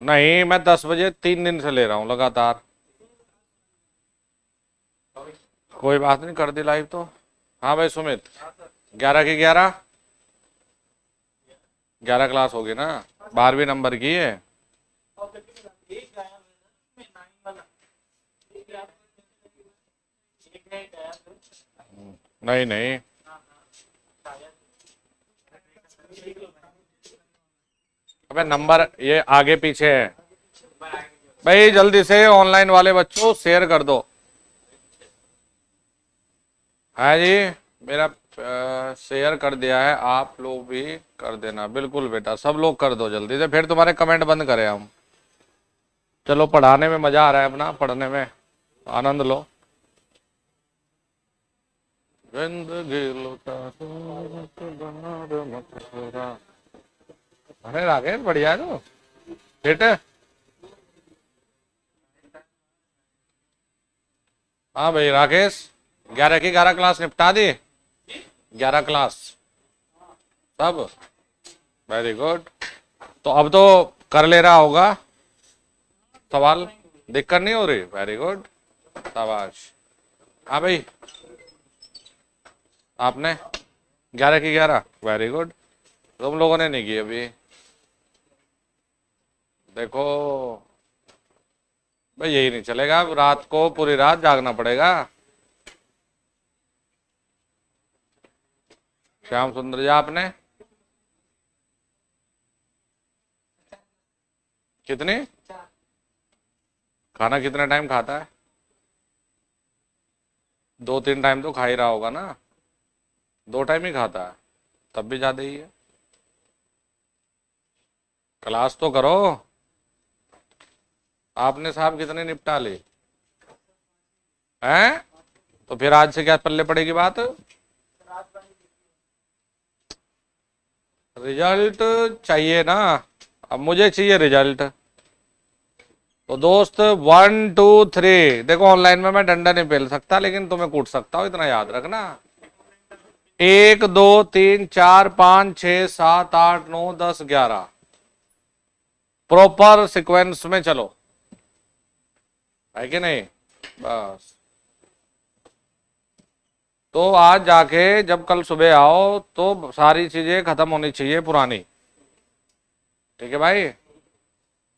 नहीं, मैं 10 बजे 3 दिन से ले रहा हूँ लगातार। कोई बात नहीं, कर दी लाइव तो। हाँ भाई सुमित, 11 की 11, 11 क्लास होगी ना, 12वीं नंबर की है। नहीं नहीं, अबे नंबर ये आगे पीछे है भाई। जल्दी से ऑनलाइन वाले बच्चों शेयर कर दो। हाँ जी, मेरा शेयर कर दिया है, आप लोग भी कर देना। बिल्कुल बेटा, सब लोग कर दो जल्दी से, फिर तुम्हारे कमेंट बंद करें हम। चलो, पढ़ाने में मजा आ रहा है, अपना पढ़ने में आनंद लो। जिंदगी लुटा दो, मत बना दो मथुरा। अरे राकेश बढ़िया है तो फिट है। हाँ भाई राकेश, 11 की 11 क्लास निपटा दी। 11 क्लास सब, वेरी गुड। तो अब तो कर ले रहा होगा सवाल, दिक्कत नहीं हो रही। वेरी गुड, शाबाश। हाँ भाई, आपने 11 की 11, वेरी गुड। तुम लोगों ने नहीं की अभी। देखो भाई, यही नहीं चलेगा, अब रात को पूरी रात जागना पड़ेगा। श्याम सुंदर जी, आपने कितनी? खाना कितने टाइम खाता है? 2-3 टाइम तो खा ही रहा होगा ना। 2 टाइम ही खाता है, तब भी ज्यादा ही है। क्लास तो करो। आपने साहब कितने निपटा ली हैं? तो फिर आज से क्या पल्ले पड़ेगी बात? रिजल्ट चाहिए ना, अब मुझे चाहिए रिजल्ट। तो दोस्त 1 2 3, देखो ऑनलाइन में मैं डंडा नहीं पेल सकता, लेकिन तुम्हें कूट सकता हूं, इतना याद रखना। 1 2 3 4 5 6 7 8 9 10 11, प्रॉपर सीक्वेंस में चलो, है कि नहीं? बस। तो आज जाके जब कल सुबह आओ तो सारी चीजें खत्म होनी चाहिए पुरानी। ठीक है भाई,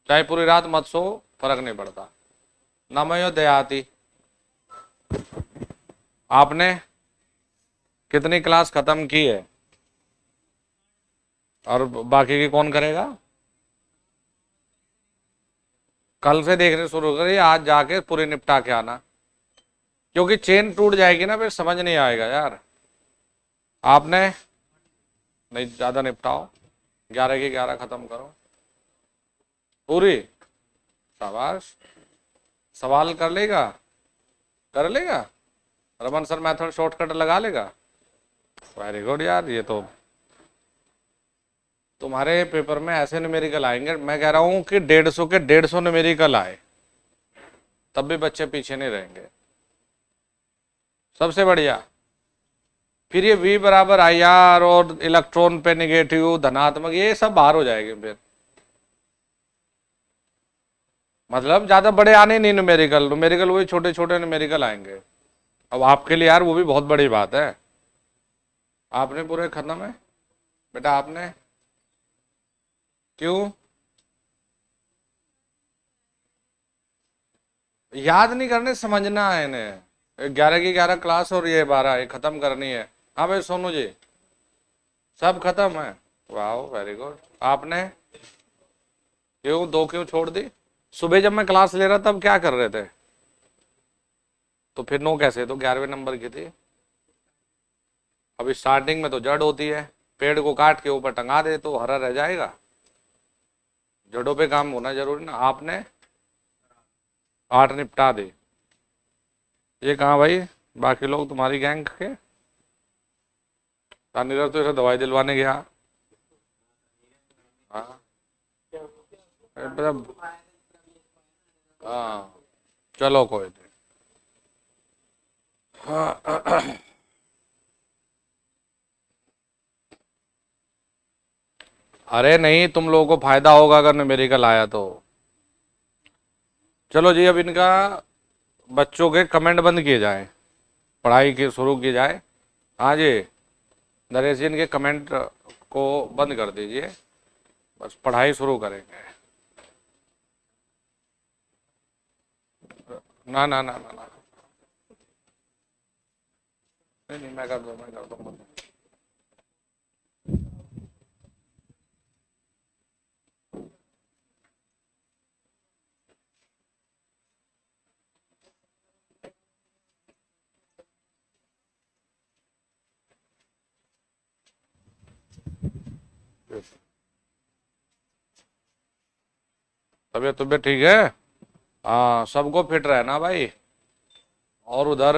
चाहे पूरी रात मत सो, फर्क नहीं पड़ता। नमयो दयाति। आपने कितनी क्लास खत्म की है? और बाकी की कौन करेगा? कल से देखने शुरू करिए, आज जाके पूरी निपटा के आना, क्योंकि चेन टूट जाएगी ना, फिर समझ नहीं आएगा यार। आपने नहीं, ज्यादा निपटाओ, 11 की 11 खत्म करो पूरी। शाबाश। सवाल कर लेगा, कर लेगा। रमन सर मैथड शॉर्टकट लगा लेगा। वेरी गुड यार, ये तो तुम्हारे पेपर में ऐसे न्यूमेरिकल आएंगे, मैं कह रहा हूं कि 150 के 150 न्यूमेरिकल आए, तब भी बच्चे पीछे नहीं रहेंगे। सबसे बढ़िया। फिर ये V बराबर IR और इलेक्ट्रॉन पे निगेटिव धनात्मक, ये सब बाहर हो जाएंगे फिर। मतलब ज्यादा बड़े आने नहीं न्यूमेरिकल, न्यूमेरिकल वही छोटे छोटे न्यूमेरिकल आएंगे। अब आपके लिए यार वो भी बहुत बड़ी बात है। आपने पूरे खत्म है बेटा? आपने क्यों याद नहीं करने, समझना है इन्हें। 11 की 11 क्लास और ये 12 ये खत्म करनी है। हाँ भाई सोनू जी, सब खत्म है? वाह, वेरी गुड। आपने क्यों 2 क्यों छोड़ दी? सुबह जब मैं क्लास ले रहा तब क्या कर रहे थे? तो फिर 9 कैसे? तो 11वें नंबर की थी। अभी स्टार्टिंग में तो जड़ होती है, पेड़ को काट के ऊपर टंगा दे तो हरा रह जाएगा। जड़ों पे काम होना जरूरी ना। आपने 8 निपटा दे। ये कहाँ भाई बाकी लोग तुम्हारी गैंग के? नीरज तो इसे दवाई दिलवाने गया। हाँ मतलब, हाँ चलो कोई नहीं। हाँ अरे नहीं, तुम लोगों को फायदा होगा अगर न्यूमेरिकल आया तो। चलो जी, अब इनका बच्चों के कमेंट बंद किए जाए, पढ़ाई की शुरू की जाए। हाँ जी, नरेश जी इनके कमेंट को बंद कर दीजिए, बस पढ़ाई शुरू करेंगे। ना ना ना ना ना, नहीं नहीं, मैं कर दूँ, मैं कर दूँ। तबीयत तबीयत ठीक है? हाँ, सबको फिट रहना भाई। और उधर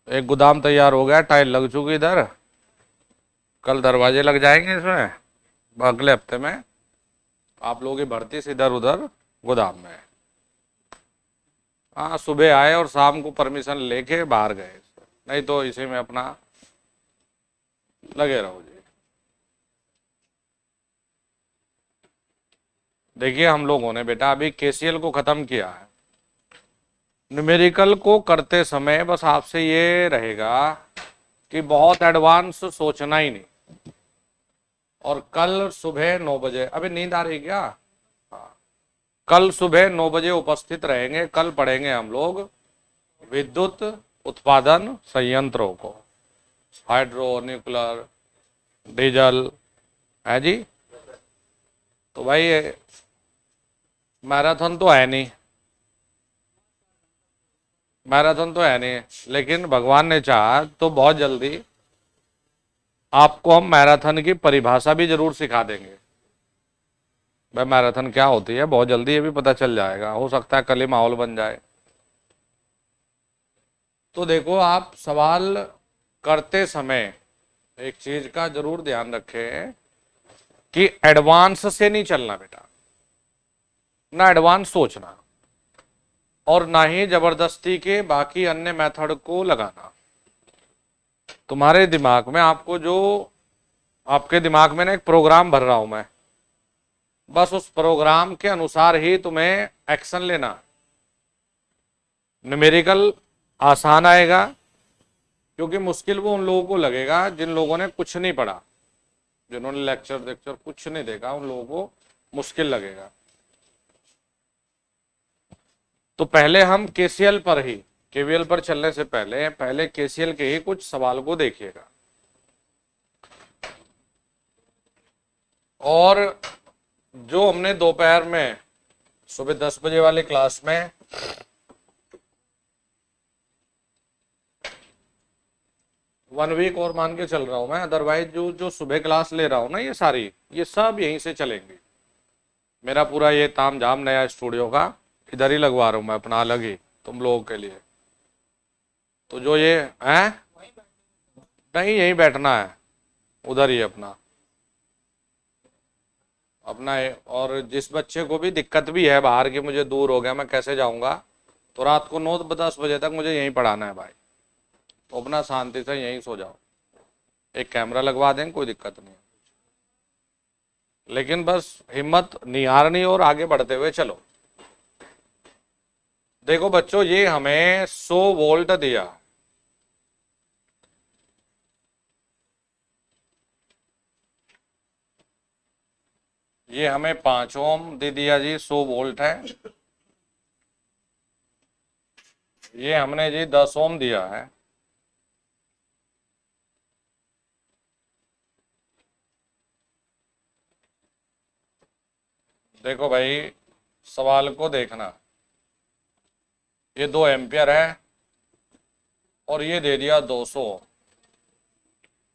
एक गोदाम तैयार हो गया, टाइल लग चुकी इधर, कल दरवाजे लग जाएंगे इसमें। अगले हफ्ते में आप लोगों की भर्ती से इधर उधर गोदाम में। हाँ, सुबह आए और शाम को परमिशन लेके बाहर गए, नहीं तो इसी में अपना लगे रहो जी। देखिए, हम लोगों ने बेटा अभी केसीएल को खत्म किया है। न्यूमेरिकल को करते समय बस आपसे ये रहेगा कि बहुत एडवांस सोचना ही नहीं। और कल सुबह 9 बजे, अभी नींद आ रही क्या? हाँ, कल सुबह 9 बजे उपस्थित रहेंगे। कल पढ़ेंगे हम लोग विद्युत उत्पादन संयंत्रों को, हाइड्रो, न्यूक्लियर, डीजल, है जी। तो भाई मैराथन तो है नहीं, मैराथन तो है नहीं, लेकिन भगवान ने चाहा तो बहुत जल्दी आपको हम मैराथन की परिभाषा भी जरूर सिखा देंगे। भाई मैराथन क्या होती है बहुत जल्दी ये भी पता चल जाएगा, हो सकता है कल ही माहौल बन जाए। तो देखो, आप सवाल करते समय एक चीज का जरूर ध्यान रखें कि एडवांस से नहीं चलना बेटा, ना एडवांस सोचना और ना ही जबरदस्ती के बाकी अन्य मेथड को लगाना। तुम्हारे दिमाग में आपको जो, आपके दिमाग में ना एक प्रोग्राम भर रहा हूं मैं, बस उस प्रोग्राम के अनुसार ही तुम्हें एक्शन लेना। न्यूमेरिकल आसान आएगा, क्योंकि मुश्किल वो उन लोगों को लगेगा जिन लोगों ने कुछ नहीं पढ़ा, जिन्होंने लेक्चर कुछ नहीं देखा, उन लोगों को मुश्किल लगेगा। तो पहले हम केसीएल पर ही, केवीएल पर चलने से पहले पहले केसीएल के ही कुछ सवाल को देखिएगा। और जो हमने दोपहर में सुबह 10 बजे वाली क्लास में 1 वीक और मान के चल रहा हूं मैं, अदरवाइज जो जो सुबह क्लास ले रहा हूं ना, ये सारी, ये सब यहीं से चलेंगी। मेरा पूरा ये ताम झाम नया स्टूडियो का इधर ही लगवा रहा हूं मैं अपना, अलग ही तुम लोगों के लिए। तो जो ये है, नहीं यहीं बैठना है, उधर ही अपना अपना है। और जिस बच्चे को भी दिक्कत भी है बाहर की, मुझे दूर हो गया मैं कैसे जाऊंगा, तो रात को 9-10 बजे तक मुझे यहीं पढ़ाना है भाई, तो अपना शांति से यहीं सो जाओ। एक कैमरा लगवा देंगे, कोई दिक्कत नहीं, लेकिन बस हिम्मत नहीं हारनी और आगे बढ़ते हुए चलो। देखो बच्चों, ये हमें 100 वोल्ट दिया, ये हमें 5 ओम दे दिया जी, 100 वोल्ट है। ये हमने जी 10 ओम दिया है। देखो भाई, सवाल को देखना, ये 2 एम्पियर है और ये दे दिया 200।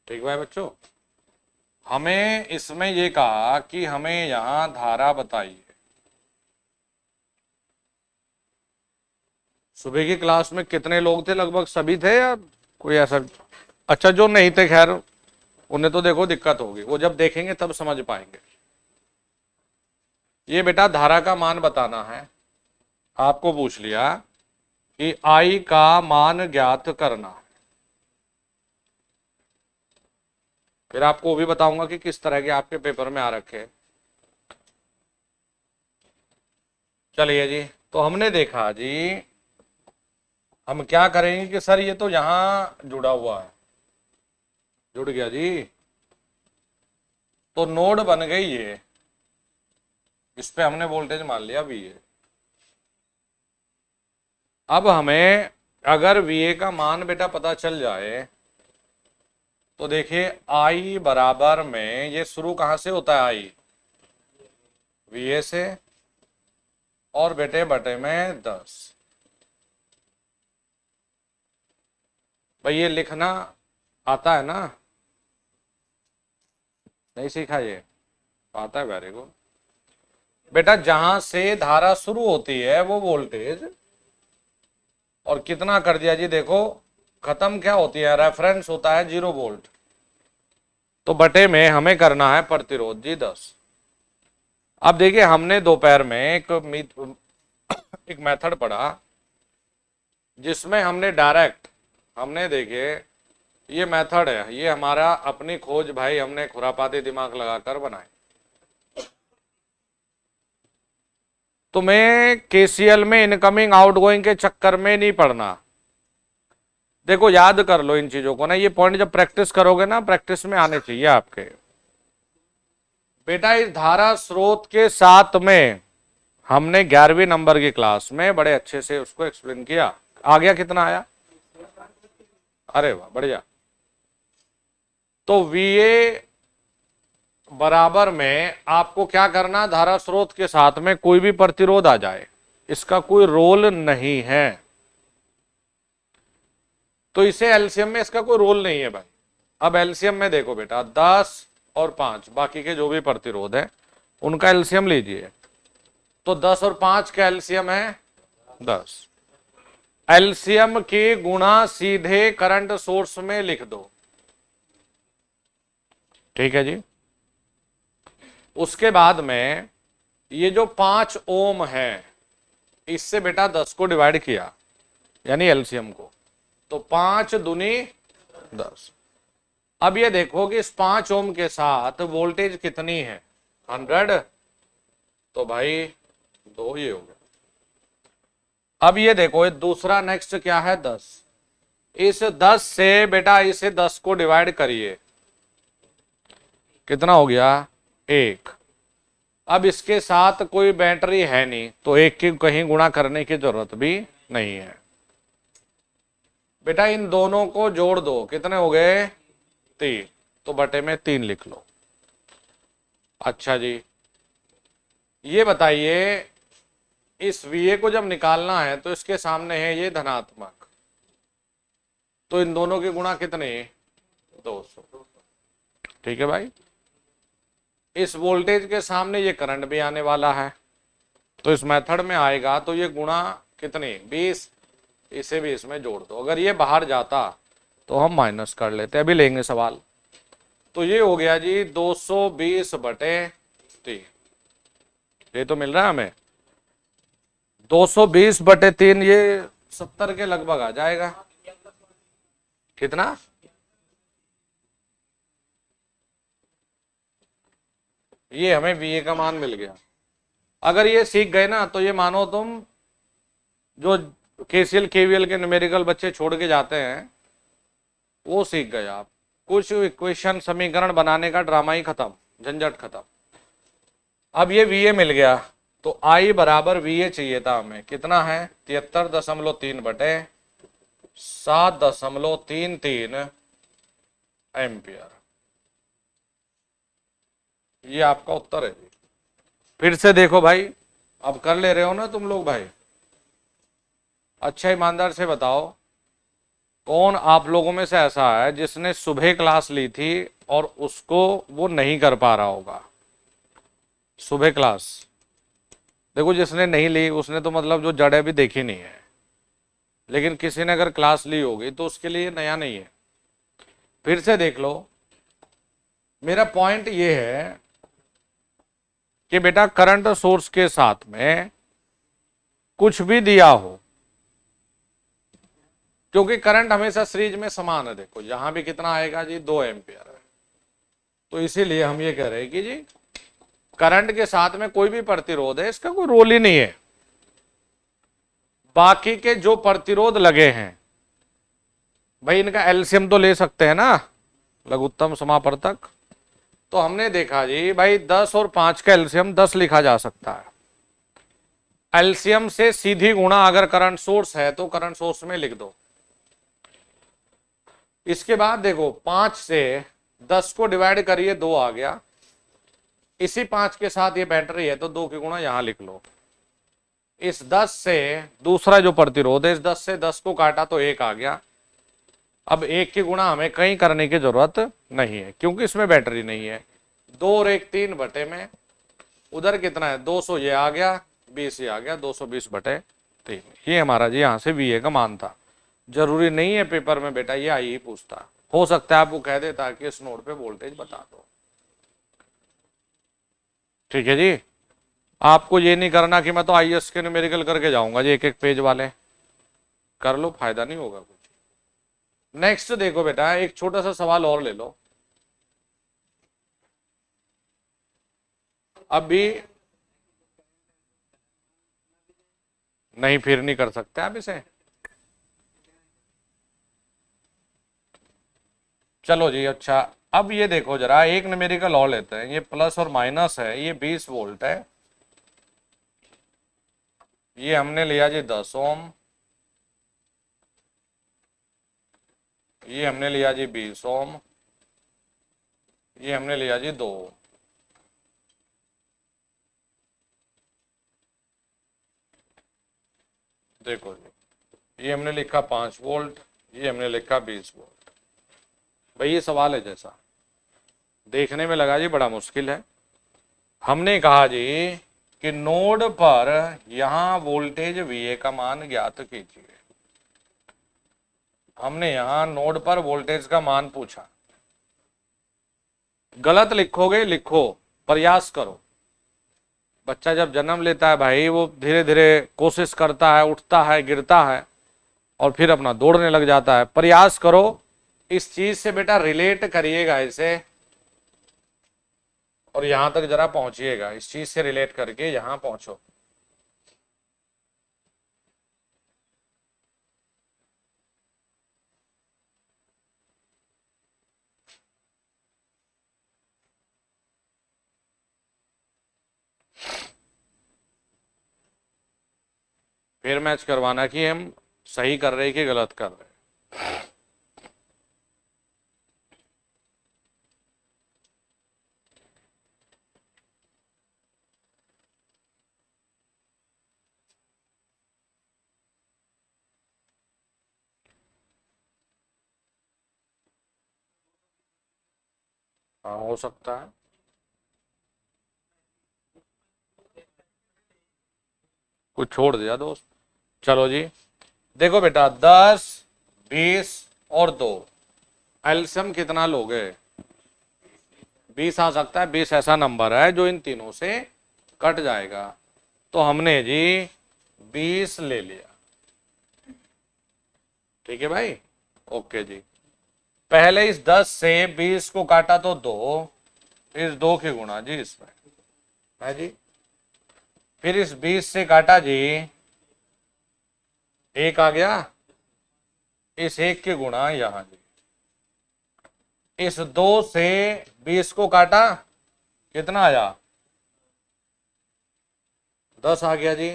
ठीक है बच्चों, हमें इसमें ये कहा कि हमें यहां धारा बताइए। सुबह की क्लास में कितने लोग थे? लगभग सभी थे या कोई ऐसा? अच्छा, जो नहीं थे खैर उन्हें तो देखो दिक्कत होगी, वो जब देखेंगे तब समझ पाएंगे। ये बेटा धारा का मान बताना है, आपको पूछ लिया कि आई का मान ज्ञात करना। फिर आपको वो भी बताऊंगा कि किस तरह के आपके पेपर में आ रखे। चलिए जी, तो हमने देखा जी, हम क्या करेंगे कि सर ये तो यहां जुड़ा हुआ है, जुड़ गया जी, तो नोड बन गई ये, इस पे हमने वोल्टेज मान लिया VA। अब हमें अगर VA का मान बेटा पता चल जाए तो देखिए I बराबर में, ये शुरू कहां से होता है I, VA से, और बेटे बटे में 10। भाई ये लिखना आता है ना, नहीं सीखा ये, आता है, वेरी गुड बेटा। जहां से धारा शुरू होती है वो वोल्टेज, और कितना कर दिया जी, देखो खत्म क्या होती है, रेफरेंस होता है 0 वोल्ट, तो बटे में हमें करना है प्रतिरोध जी 10। अब देखिए हमने दोपहर में एक मेथड पढ़ा जिसमें हमने डायरेक्ट, हमने देखिए ये मेथड है, ये हमारा अपनी खोज भाई, हमने खुरापाती दिमाग लगाकर बनाई। तुम्हें KCL में इनकमिंग आउटगोइंग के चक्कर में नहीं पड़ना। देखो याद कर लो इन चीजों को ना, ये पॉइंट जब प्रैक्टिस करोगे ना, प्रैक्टिस में आने चाहिए आपके। बेटा इस धारा स्रोत के साथ में हमने 11वीं नंबर की क्लास में बड़े अच्छे से उसको एक्सप्लेन किया। आ गया, कितना आया, अरे वाह बढ़िया। तो VA बराबर में आपको क्या करना, धारा स्रोत के साथ में कोई भी प्रतिरोध आ जाए, इसका कोई रोल नहीं है, तो इसे एलसीएम में इसका कोई रोल नहीं है भाई। अब एलसीएम में देखो बेटा 10 और 5, बाकी के जो भी प्रतिरोध है उनका एलसीएम लीजिए, तो 10 और 5 का एलसीएम है 10। एलसीएम की गुणा सीधे करंट सोर्स में लिख दो, ठीक है जी। उसके बाद में ये जो 5 ओम है, इससे बेटा 10 को डिवाइड किया, यानी एलसीएम को, तो 5 दूनी 10। अब ये देखो कि इस 5 ओम के साथ वोल्टेज कितनी है, 100, तो भाई 2 ये हो गया। अब ये देखो, ये दूसरा नेक्स्ट क्या है 10, इस 10 से बेटा इसे 10 को डिवाइड करिए, कितना हो गया 1। अब इसके साथ कोई बैटरी है नहीं, तो 1 की कहीं गुणा करने की जरूरत भी नहीं है। बेटा इन दोनों को जोड़ दो, कितने हो गए 3, तो बटे में 3 लिख लो। अच्छा जी, ये बताइए इस VA को जब निकालना है तो इसके सामने है ये धनात्मक, तो इन दोनों की गुणा कितने 200, ठीक है भाई। इस वोल्टेज के सामने ये करंट भी आने वाला है, तो इस मेथड में आएगा तो ये गुणा कितनी 20, इसे भी इसमें जोड़ दो। अगर ये बाहर जाता तो हम माइनस कर लेते, अभी लेंगे सवाल। तो ये हो गया जी 220 बटे 3, ये तो मिल रहा है हमें 220 बटे 3, ये 70 के लगभग आ जाएगा। कितना, ये हमें VA का मान मिल गया। अगर ये सीख गए ना, तो ये मानो तुम जो KCL KVL के न्यूमेरिकल बच्चे छोड़ के जाते हैं वो सीख गए आप, कुछ इक्वेशन समीकरण बनाने का ड्रामा ही खत्म, झंझट खत्म। अब ये VA मिल गया, तो I बराबर VA चाहिए था हमें, कितना है 73.3 बटे 7.33 एम्पियर, ये आपका उत्तर है जी। फिर से देखो भाई, अब कर ले रहे हो ना तुम लोग भाई, अच्छा ईमानदार से बताओ कौन आप लोगों में से ऐसा है जिसने सुबह क्लास ली थी और उसको वो नहीं कर पा रहा होगा सुबह क्लास। देखो जिसने नहीं ली उसने तो मतलब जो जड़ भी देखी नहीं है, लेकिन किसी ने अगर क्लास ली होगी तो उसके लिए नया नहीं है। फिर से देख लो, मेरा पॉइंट ये है कि बेटा करंट सोर्स के साथ में कुछ भी दिया हो, क्योंकि करंट हमेशा सीरीज में समान है, देखो यहां भी कितना आएगा जी 2 एम्पियर है, तो इसीलिए हम ये कह रहे हैं कि जी करंट के साथ में कोई भी प्रतिरोध है इसका कोई रोल ही नहीं है, बाकी के जो प्रतिरोध लगे हैं भाई इनका एलसीएम तो ले सकते हैं ना लघुत्तम समापवर्तक। तो हमने देखा जी भाई 10 और 5 का एलसीएम 10 लिखा जा सकता है। एलसीएम से सीधी गुणा अगर करंट सोर्स है तो करंट सोर्स में लिख दो। इसके बाद देखो 5 से 10 को डिवाइड करिए 2 आ गया। इसी 5 के साथ ये बैटरी है तो 2 की गुणा यहां लिख लो। इस 10 से दूसरा जो प्रतिरोध है इस 10 से 10 को काटा तो 1 आ गया। अब 1 की गुणा हमें कहीं करने की जरूरत नहीं है क्योंकि इसमें बैटरी नहीं है। 2 और 1 3 बटे में उधर कितना है 200 ये आ गया 20 ये आ गया 220 बटे 3। ये हमारा जी यहाँ से VA का मान था। जरूरी नहीं है पेपर में बेटा ये आई ही पूछता, हो सकता है आपको कह देता कि इस नोड पे वोल्टेज बता दो। ठीक है जी, आपको ये नहीं करना कि मैं तो IS के न्यूमेरिकल करके जाऊंगा जी एक एक पेज वाले, कर लो फायदा नहीं होगा कुछ। नेक्स्ट देखो बेटा एक छोटा सा सवाल और ले लो। अभी नहीं फिर नहीं कर सकते आप इसे। चलो जी अच्छा, अब ये देखो जरा एक न्यूमेरिकल और लेते हैं। ये प्लस और माइनस है, ये 20 वोल्ट है, ये हमने लिया जी 10 ओम, ये हमने लिया जी 20 ओम, ये हमने लिया जी 2 ओम। देखो जी ये हमने लिखा 5 वोल्ट, ये हमने लिखा 20 वोल्ट। भाई ये सवाल है जैसा देखने में लगा जी बड़ा मुश्किल है। हमने कहा जी कि नोड पर यहां वोल्टेज VA का मान ज्ञात कीजिए। हमने यहां नोड पर वोल्टेज का मान पूछा। गलत लिखोगे लिखो, प्रयास करो। बच्चा जब जन्म लेता है भाई वो धीरे धीरे कोशिश करता है, उठता है, गिरता है और फिर अपना दौड़ने लग जाता है। प्रयास करो इस चीज से बेटा रिलेट करिएगा इसे और यहां तक जरा पहुंचिएगा। इस चीज से रिलेट करके यहां पहुंचो। फिर मैच करवाना कि हम सही कर रहे कि गलत कर रहे। हाँ हो सकता है, कुछ छोड़ दिया दोस्त। चलो जी देखो बेटा 10 20 और 2 एलसीएम कितना लोगे? 20 आ सकता है। 20 ऐसा नंबर है जो इन तीनों से कट जाएगा। तो हमने जी 20 ले लिया। ठीक है भाई, ओके जी। पहले इस 10 से 20 को काटा तो 2, इस 2 की गुणा जी इसमें है जी। फिर इस 20 से काटा जी 1 आ गया, इस 1 की गुणा यहां जी। इस 2 से 20 को काटा कितना आया 10 आ गया जी।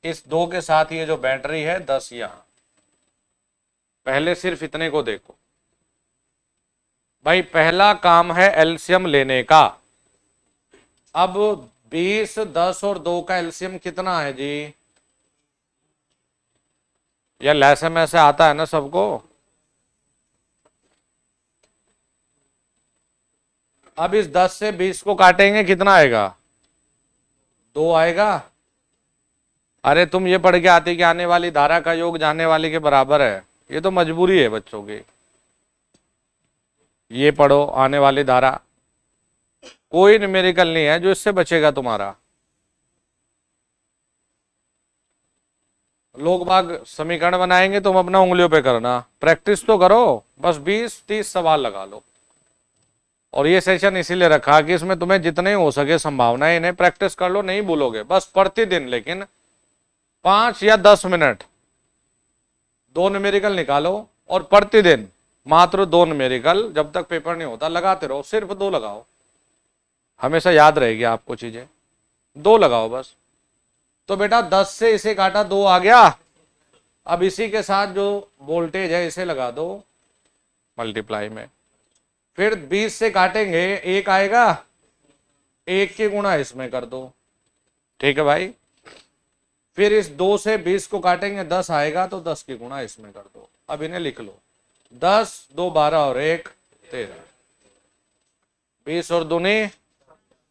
इस 2 के साथ ये जो बैटरी है 10 यहां। पहले सिर्फ इतने को देखो भाई, पहला काम है एलसीएम लेने का। अब 20 10 और 2 का एलसीएम कितना है जी? या लैसे में से आता है ना सबको। अब इस 10 से 20 को काटेंगे कितना आएगा 2 आएगा। अरे तुम ये पढ़ के आते कि आने वाली धारा का योग जाने वाले के बराबर है, ये तो मजबूरी है बच्चों की। ये पढ़ो आने वाली धारा, कोई न्यूमेरिकल नहीं है जो इससे बचेगा तुम्हारा। लोग बाग समीकरण बनाएंगे, तुम अपना उंगलियों पे करना, प्रैक्टिस तो करो। बस 20-30 सवाल लगा लो। और ये सेशन इसीलिए रखा कि इसमें तुम्हें जितने हो सके संभावना है, इन्हें प्रैक्टिस कर लो, नहीं भूलोगे बस प्रतिदिन। लेकिन 5 या 10 मिनट 2 न्यूमेरिकल निकालो और प्रतिदिन मात्र 2 न्यूमेरिकल, जब तक पेपर नहीं होता लगाते रहो, सिर्फ 2 लगाओ, हमेशा याद रहेगी आपको चीजें, 2 लगाओ बस। तो बेटा 10 से इसे काटा 2 आ गया, अब इसी के साथ जो वोल्टेज है इसे लगा दो मल्टीप्लाई में, फिर 20 से काटेंगे 1 आएगा, 1 के गुणा इसमें कर दो, ठीक है भाई। फिर इस 2 से 20 को काटेंगे 10 आएगा, तो 10 के गुणा इसमें कर दो। अब इन्हें लिख लो, 10 2 12 और 1 13, 20 और दूनी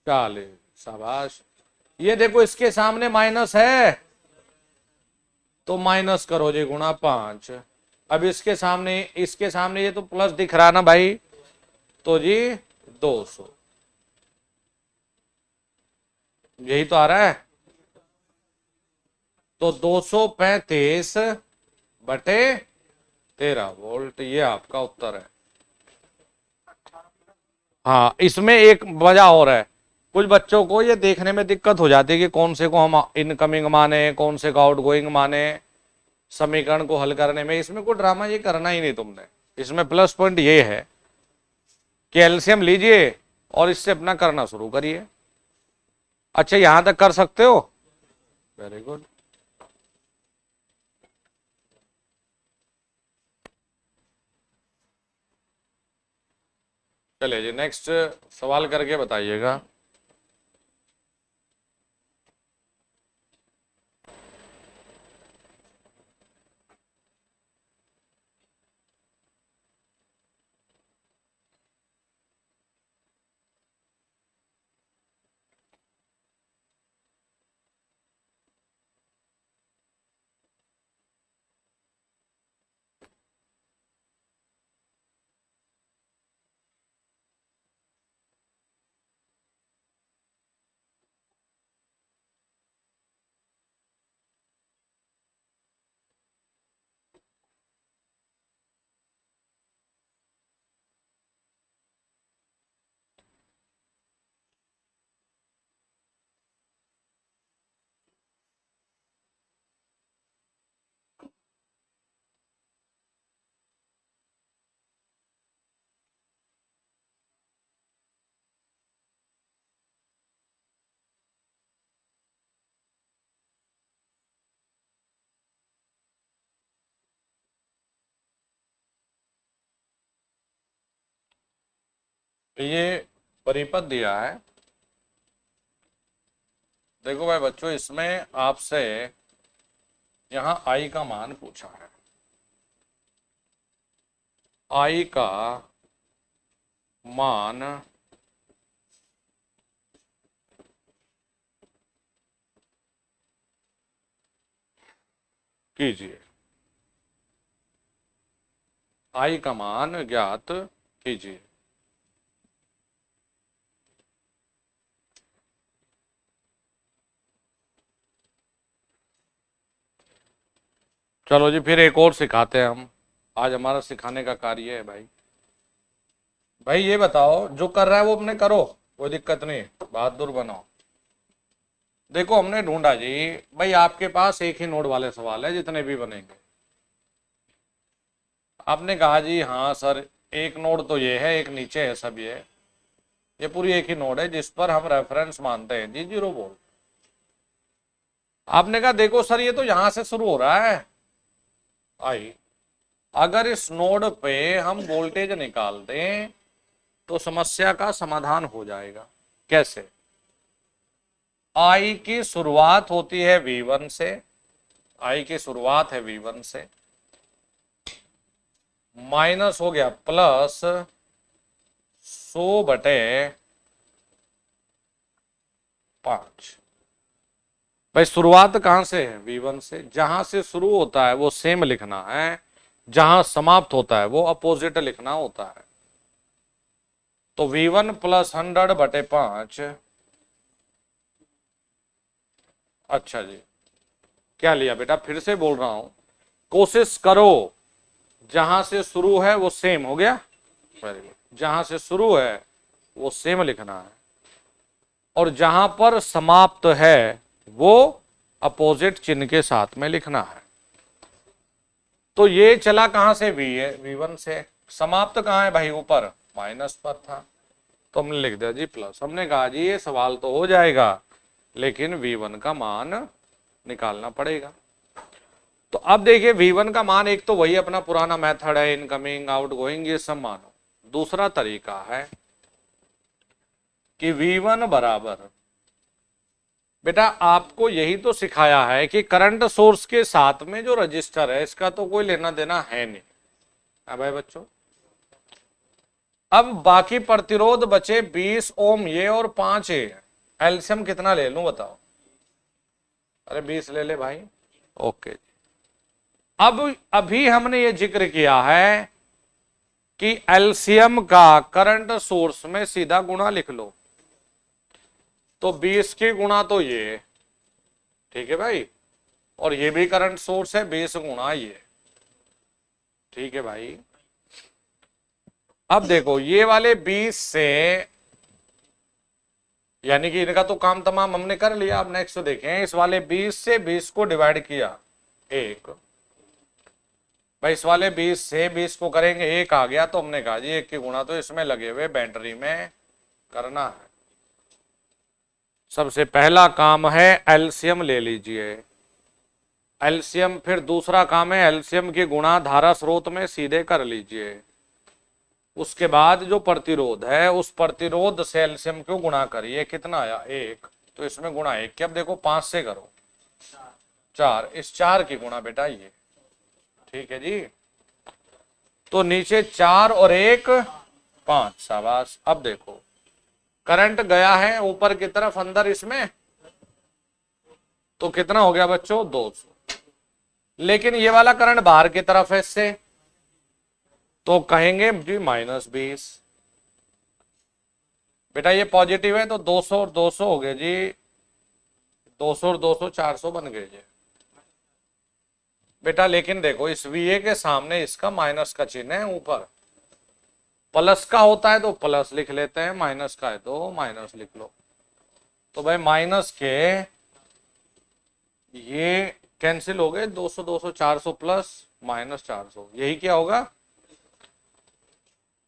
40, शाबाश। ये देखो इसके सामने माइनस है तो माइनस करो जी, गुणा 5। अब इसके सामने ये तो प्लस दिख रहा ना भाई, तो जी 200, यही तो आ रहा है। तो 235 बटे 13 वोल्ट, ये आपका उत्तर है। हाँ, इसमें एक वजह और है, कुछ बच्चों को ये देखने में दिक्कत हो जाती है कि कौन से को हम इनकमिंग माने, कौन से को आउटगोइंग माने, समीकरण को हल करने में। इसमें कोई ड्रामा ये करना ही नहीं तुमने। इसमें प्लस पॉइंट ये है कि एलसीएम लीजिए और इससे अपना करना शुरू करिए। अच्छा, यहां तक कर सकते हो, वेरी गुड। चलिए जी, नेक्स्ट सवाल करके बताइएगा। ये परिपथ दिया है, देखो भाई बच्चों, इसमें आपसे यहां आई का मान पूछा है। आई का मान कीजिए, आई का मान ज्ञात कीजिए। चलो जी, फिर एक और सिखाते हैं हम। आज हमारा सिखाने का कार्य है भाई। भाई ये बताओ, जो कर रहा है वो अपने करो, कोई दिक्कत नहीं, बहादुर बनो। देखो हमने ढूंढा जी भाई, आपके पास एक ही नोड वाले सवाल है जितने भी बनेंगे। आपने कहा जी हाँ सर, एक नोड तो ये है, एक नीचे है, सब ये पूरी एक ही नोड है जिस पर हम रेफरेंस मानते हैं जी 0 वोल्ट। आपने कहा देखो सर, ये तो यहां से शुरू हो रहा है आई, अगर इस नोड पे हम वोल्टेज निकाल दें तो समस्या का समाधान हो जाएगा। कैसे? आई की शुरुआत होती है V1 से, आई की शुरुआत है V1 से, माइनस हो गया प्लस 100 बटे 5। भाई शुरुआत कहां से है? V1 से। जहां से शुरू होता है वो सेम लिखना है, जहां समाप्त होता है वो अपोजिट लिखना होता है। तो V1 प्लस 100 बटे 5। अच्छा जी, क्या लिया बेटा? फिर से बोल रहा हूं, कोशिश करो जहां से शुरू है वो सेम हो गया, वेरी गुड। जहां से शुरू है वो सेम लिखना है और जहां पर समाप्त है वो अपोजिट चिन्ह के साथ में लिखना है। तो ये चला कहां से, V1 से। समाप्त कहां है भाई, ऊपर माइनस पर था, तो हमने लिख दिया जी प्लस। हमने कहा जी ये सवाल तो हो जाएगा, लेकिन V1 का मान निकालना पड़ेगा। तो अब देखिए V1 का मान, एक तो वही अपना पुराना मेथड है, इनकमिंग आउटगोइंग ये सब मानो। दूसरा तरीका है कि V1 बराबर, बेटा आपको यही तो सिखाया है कि करंट सोर्स के साथ में जो रजिस्टर है इसका तो कोई लेना देना है नहीं। अब भाई बच्चों, अब बाकी प्रतिरोध बचे 20 ओम ये और 5 ये, एलसीएम कितना ले लूं बताओ? अरे 20 ले ले भाई। ओके, अब अभी हमने ये जिक्र किया है कि एलसीएम का करंट सोर्स में सीधा गुणा लिख लो, तो 20 की गुणा तो ये, ठीक है भाई, और ये भी करंट सोर्स है, 20 गुणा ये, ठीक है भाई। अब देखो ये वाले 20 से, यानी कि इनका तो काम तमाम हमने कर लिया। अब नेक्स्ट देखें, इस वाले 20 से 20 को डिवाइड किया 1, भाई इस वाले 20 से 20 को करेंगे 1 आ गया, तो हमने कहा जी 1 की गुणा तो इसमें लगे हुए बैटरी में करना है। सबसे पहला काम है एलसीएम ले लीजिए, एलसीएम। फिर दूसरा काम है एलसीएम की गुणा धारा स्रोत में सीधे कर लीजिए। उसके बाद जो प्रतिरोध है उस प्रतिरोध से एलसीएम को गुणा करिए, कितना आया 1, तो इसमें गुणा 1 की, अब देखो 5 से करो 4, इस 4 की गुणा बेटा ये, ठीक है जी। तो नीचे 4 और 1 5, शाबाश। अब देखो करंट गया है ऊपर की तरफ अंदर इसमें, तो कितना हो गया बच्चों 200। लेकिन ये वाला करंट बाहर की तरफ है इससे, तो कहेंगे जी -20। बेटा ये पॉजिटिव है तो 200 और 200 हो गए जी, 200 और 200 400 बन गए जी बेटा। लेकिन देखो इस VA के सामने इसका माइनस का चिन्ह है ऊपर, प्लस का होता है तो प्लस लिख लेते हैं, माइनस का है तो माइनस लिख लो। तो भाई माइनस के ये कैंसिल हो गए, 200 200 400 प्लस -400, यही क्या होगा।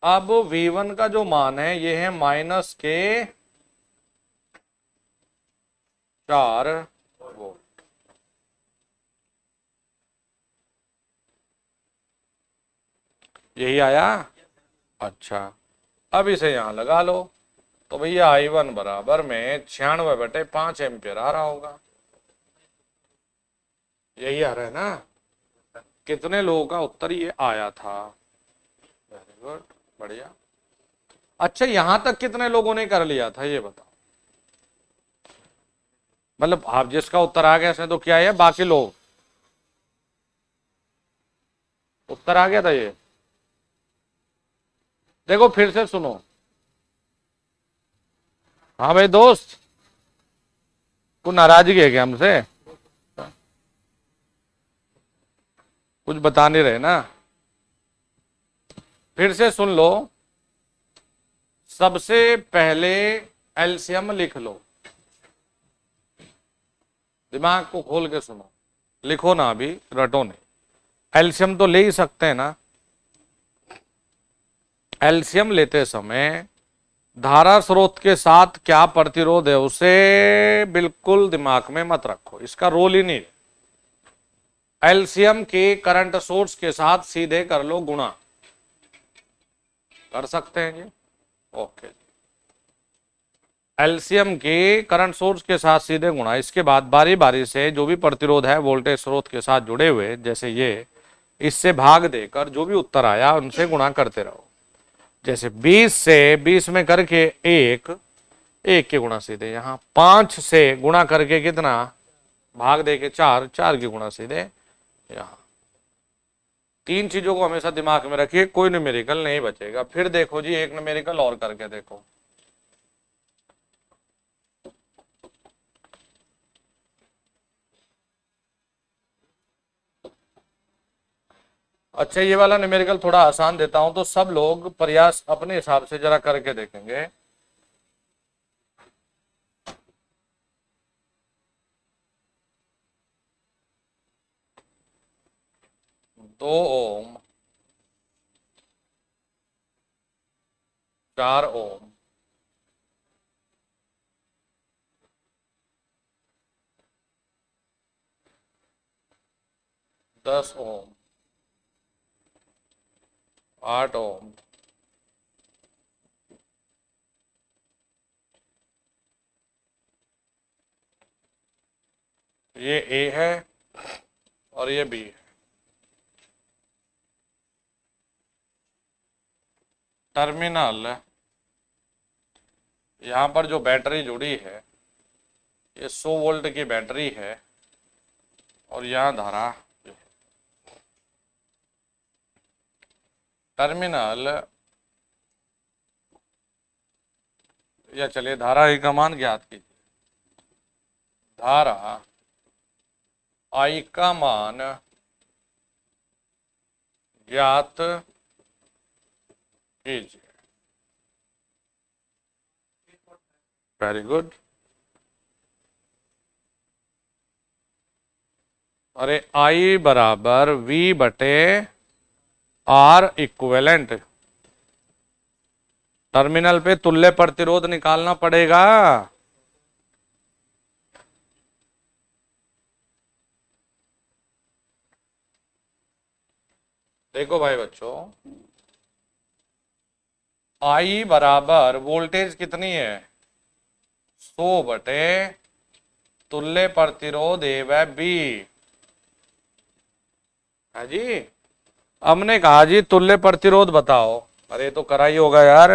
अब V1 का जो मान है ये है -4 वोल्ट। यही आया, अच्छा। अब इसे यहां लगा लो, तो भैया I1 बराबर में 96/5 एम्पियर आ रहा होगा। यही आ रहा है ना। कितने लोगों का उत्तर ये आया था? वेरी गुड, बढ़िया। अच्छा यहां तक कितने लोगों ने कर लिया था ये बताओ? मतलब आप जिसका उत्तर आ गया इसमें तो क्या है, बाकी लोग उत्तर आ गया था ये। देखो फिर से सुनो, हाँ भाई दोस्त, कुछ नाराजगी है क्या हमसे? कुछ बता नहीं रहे ना? फिर से सुन लो, सबसे पहले एलसीएम लिख लो, दिमाग को खोल के सुनो, लिखो ना अभी, रटो नहीं। एलसीएम तो ले ही सकते हैं ना। एलसीएम लेते समय धारा स्रोत के साथ क्या प्रतिरोध है उसे बिल्कुल दिमाग में मत रखो, इसका रोल ही नहीं। एलसीएम के करंट सोर्स के साथ सीधे कर लो गुणा, कर सकते हैं जी, ओके। एलसीएम के करंट सोर्स के साथ सीधे गुणा, इसके बाद बारी बारी से जो भी प्रतिरोध है वोल्टेज स्रोत के साथ जुड़े हुए, जैसे ये, इससे भाग देकर जो भी उत्तर आया उनसे गुणा करते रहो। जैसे 20 से 20 में करके 1 के गुणा सीधे यहाँ, 5 से गुणा करके कितना, भाग दे के 4 की गुणा सीधे यहाँ। 3 चीजों को हमेशा दिमाग में रखिए, कोई न्यूमेरिकल नहीं बचेगा। फिर देखो जी एक न्यूमेरिकल और करके देखो। अच्छा ये वाला न्यूमेरिकल थोड़ा आसान देता हूं, तो सब लोग प्रयास अपने हिसाब से जरा करके देखेंगे। 2 ओम, 4 ओम, 10 ओम, 8 ओम, ये ए है और ये बी है। टर्मिनल, यहां पर जो बैटरी जुड़ी है ये 100 वोल्ट की बैटरी है और यहां धारा। टर्मिनल, या चलिए धारा की का मान ज्ञात कीजिए। धारा आई का मान ज्ञात कीजिए। Very good. अरे आई बराबर वी बटे आर इक्विवेलेंट। टर्मिनल पे तुल्य प्रतिरोध निकालना पड़ेगा। देखो भाई बच्चों, आई बराबर वोल्टेज कितनी है 100 बटे तुल्य प्रतिरोध ए व बी है जी। हमने कहा जी तुल्य प्रतिरोध बताओ। अरे तो करा ही होगा यार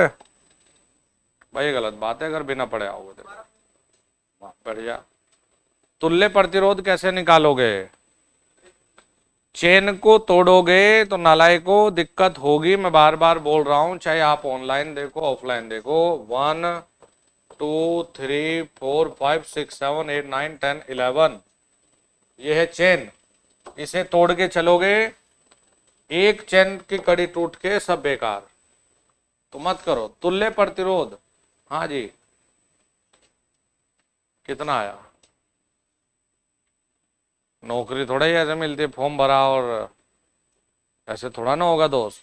भाई, गलत बात है अगर बिना पढ़े आओगे तो। बढ़िया। तुल्य प्रतिरोध कैसे निकालोगे? चेन को तोड़ोगे तो नालायक को दिक्कत होगी। मैं बार बार बोल रहा हूं, चाहे आप ऑनलाइन देखो ऑफलाइन देखो। 1 2 3 4 5 6 7 8 9 10 11 ये है चेन। इसे तोड़ के चलोगे, एक चेन की कड़ी टूट के सब बेकार। तो मत करो। तुल्य प्रतिरोध, हाँ जी कितना आया? नौकरी थोड़ा ही ऐसे मिलती है, फॉर्म भरा और ऐसे थोड़ा ना होगा दोस्त।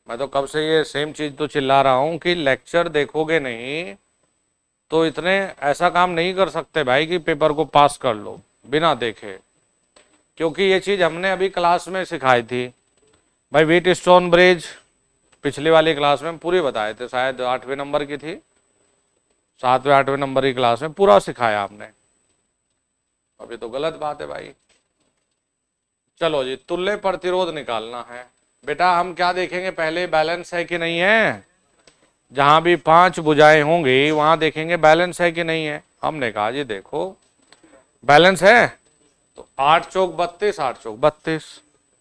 मैं तो कब से ये सेम चीज तो चिल्ला रहा हूं कि लेक्चर देखोगे नहीं तो इतने ऐसा काम नहीं कर सकते भाई कि पेपर को पास कर लो बिना देखे। क्योंकि ये चीज हमने अभी क्लास में सिखाई थी भाई। व्हीट स्टोन ब्रिज पिछली वाली क्लास में पूरी बताए थे, शायद 8वें नंबर की थी, 7वें 8वें नंबर की क्लास में पूरा सिखाया आपने। अभी तो गलत बात है भाई। चलो जी, तुल्य प्रतिरोध निकालना है बेटा। हम क्या देखेंगे पहले, बैलेंस है कि नहीं है। जहां भी 5 भुजाएं होंगी वहां देखेंगे बैलेंस है कि नहीं है। हमने कहा जी देखो बैलेंस है तो 8 चौक 32, 8 चौक 32।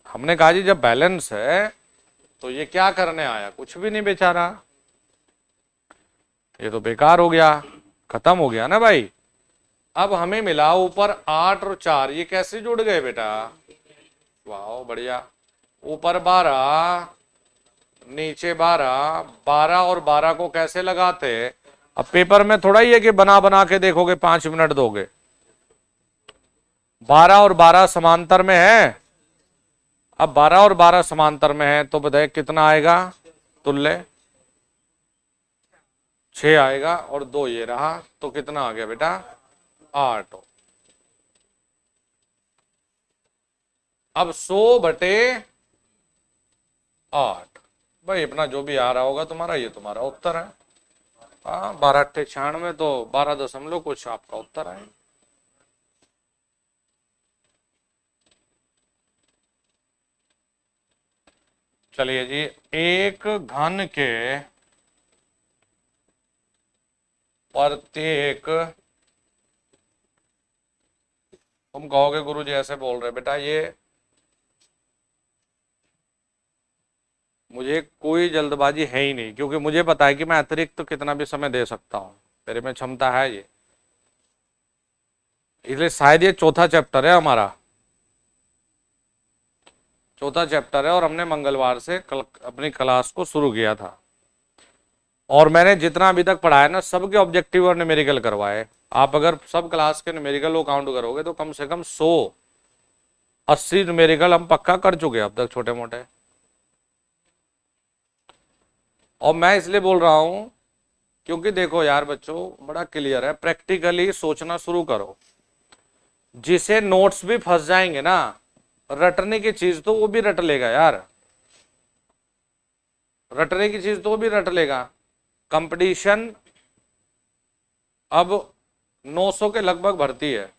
हमने कहा जी जब बैलेंस है तो ये क्या करने आया? कुछ भी नहीं बेचारा, ये तो बेकार हो गया, खत्म हो गया ना भाई। अब हमें मिला ऊपर 8 और 4, ये कैसे जुड़ गए बेटा? वाह बढ़िया। ऊपर 12 नीचे 12, 12 और 12 को कैसे लगाते? अब पेपर में थोड़ा ही है कि बना बना के देखोगे 5 मिनट दोगे। 12 और 12 समांतर में है। अब 12 और 12 समांतर में है तो बताइए कितना आएगा तुल्य? 6 आएगा और 2 ये रहा तो कितना आ गया बेटा? 8। अब 100 बटे 8 भाई, अपना जो भी आ रहा होगा तुम्हारा, ये तुम्हारा उत्तर है। हाँ 12 अट्ठे 96 तो 12 दशमलव कुछ आपका उत्तर है। चलिए जी, एक घन के प्रत्येक, तुम कहोगे गुरु जी ऐसे बोल रहे बेटा, ये मुझे कोई जल्दबाजी है ही नहीं क्योंकि मुझे पता है कि मैं अतिरिक्त तो कितना भी समय दे सकता हूं, मेरे में क्षमता है ये। इसलिए शायद ये चौथा चैप्टर है हमारा, चौथा चैप्टर है और हमने मंगलवार से अपनी क्लास को शुरू किया था। और मैंने जितना अभी तक पढ़ाया ना सबके ऑब्जेक्टिव और न्यूमेरिकल करवाए। आप अगर सब क्लास के न्यूमेरिकल को काउंट करोगे तो कम से कम 100 80 न्यूमेरिकल हम पक्का कर चुके हैं अब तक छोटे मोटे। और मैं इसलिए बोल रहा हूं क्योंकि देखो यार बच्चों, बड़ा क्लियर है, प्रैक्टिकली सोचना शुरू करो। जिसे नोट्स भी फंस जाएंगे ना, रटने की चीज तो वो भी रट लेगा यार, रटने की चीज तो वो भी रट लेगा। कंपटीशन अब 900 के लगभग भर्ती है,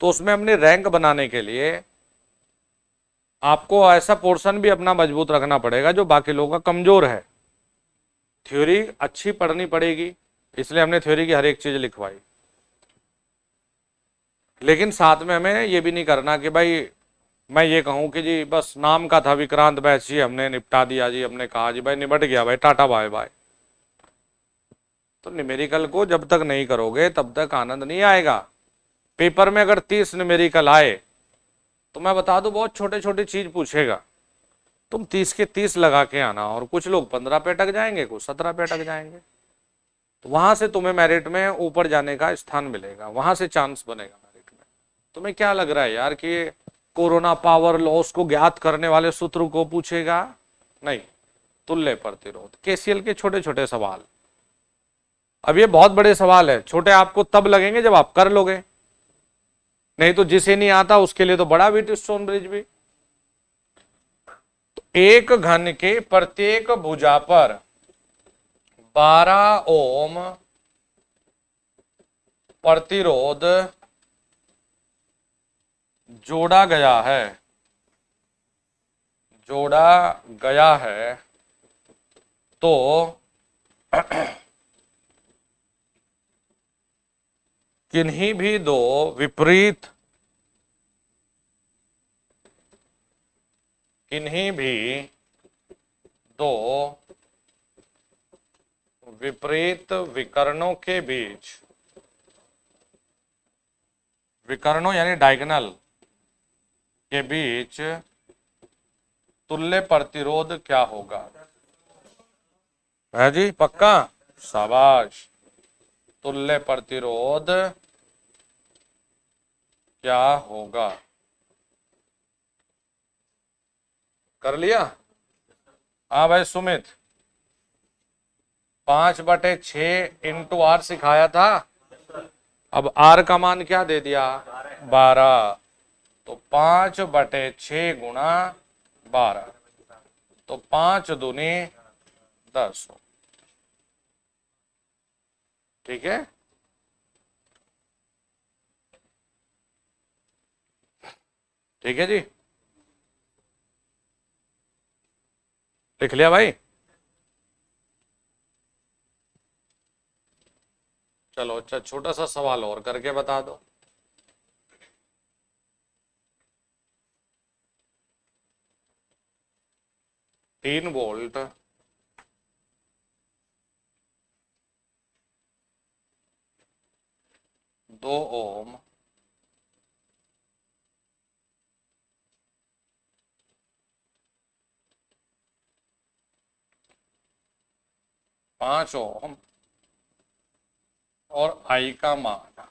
तो उसमें अपनी रैंक बनाने के लिए आपको ऐसा पोर्शन भी अपना मजबूत रखना पड़ेगा जो बाकी लोगों का कमजोर है। थ्योरी अच्छी पढ़नी पड़ेगी, इसलिए हमने थ्योरी की हर एक चीज लिखवाई। लेकिन साथ में हमें ये भी नहीं करना कि भाई मैं ये कहूं कि जी बस नाम का था विक्रांत बैच जी, हमने निपटा दिया जी, हमने कहा जी भाई निपट गया भाई, टाटा बाय बाय। तो न्यूमेरिकल को जब तक नहीं करोगे तब तक आनंद नहीं आएगा। पेपर में अगर 30 न्यूमेरिकल आए तो मैं बता दूं बहुत छोटे छोटे चीज पूछेगा, तुम 30 के 30 लगा के आना, और कुछ लोग 15 पे अटक जाएंगे, कुछ 17 पे अटक जाएंगे। तो वहां से तुम्हें मेरिट में ऊपर जाने का स्थान मिलेगा, वहां से चांस बनेगा मेरिट में। तुम्हें क्या लग रहा है यार कि कोरोना पावर लॉस को ज्ञात करने वाले सूत्र को पूछेगा? नहीं, तुल्य प्रतिरोध, केसीएल के छोटे छोटे सवाल। अब ये बहुत बड़े सवाल है, छोटे आपको तब लगेंगे जब आप कर लोगे, नहीं तो जिसे नहीं आता उसके लिए तो बड़ा व्हीटस्टोन ब्रिज भी। तो एक घन के प्रत्येक भुजा पर 12 ओम प्रतिरोध जोड़ा गया है, जोड़ा गया है, तो किन्हीं भी दो विपरीत, किन्हीं भी दो विपरीत विकर्णों के बीच, विकर्णों यानी डायगोनल के बीच तुल्य प्रतिरोध क्या होगा? है जी पक्का? शाबाश। तुल्य प्रतिरोध क्या होगा? कर लिया? हाँ भाई सुमित, 5/6 इंटू आर सिखाया था, अब आर का मान क्या दे दिया? 12, तो 5/6 गुणा 12, तो 5 दूनी 10। ठीक है, ठीक है जी, लिख लिया भाई? चलो अच्छा, छोटा सा सवाल और करके बता दो। तीन वोल्ट 2 ओम 5 ओम और आई का मान,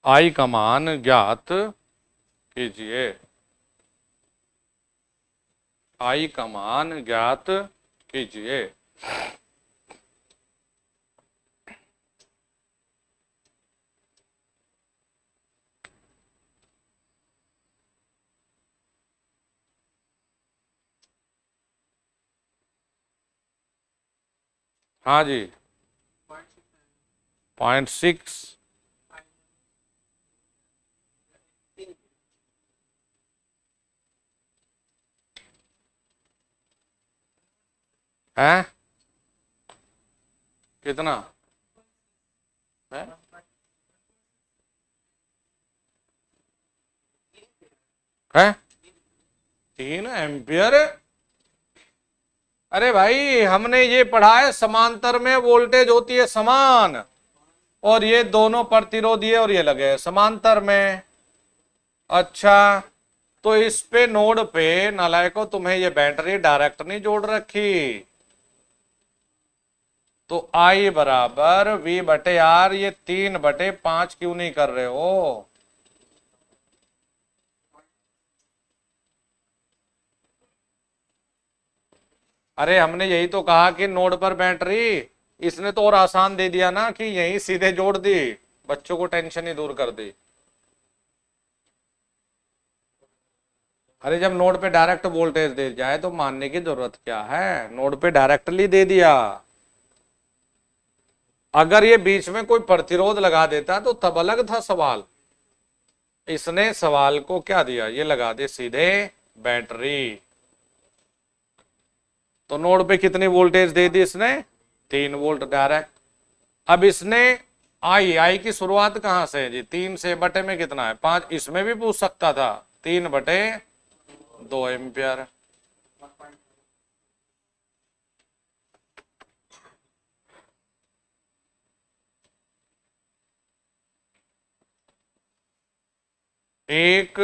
आई का मान ज्ञात कीजिए, आई का मान ज्ञात कीजिए। हाँ जी, 0.6 है, कितना है? है 3 एम्पियर। अरे भाई हमने ये पढ़ा है, समांतर में वोल्टेज होती है समान, और ये दोनों प्रतिरोध ये और ये लगे समांतर में। अच्छा, तो इस पे नोड पे नालायको तुम्हें ये बैटरी डायरेक्ट नहीं जोड़ रखी, तो आई बराबर वी बटे आर, ये 3/5 क्यों नहीं कर रहे हो? अरे हमने यही तो कहा कि नोड पर बैटरी, इसने तो और आसान दे दिया ना कि यही सीधे जोड़ दी, बच्चों को टेंशन ही दूर कर दी। अरे जब नोड पे डायरेक्ट वोल्टेज दे जाए तो मानने की जरूरत क्या है, नोड पे डायरेक्टली दे दिया। अगर ये बीच में कोई प्रतिरोध लगा देता तो तब अलग था सवाल। इसने सवाल को क्या दिया, ये लगा दे सीधे बैटरी। तो नोड पे कितनी वोल्टेज दे दी इसने, 3 वोल्ट डायरेक्ट। अब इसने आई की शुरुआत कहां से है जी, 3 से, बटे में कितना है 5, इसमें भी पूछ सकता था, 3/2 एम्पियर। एक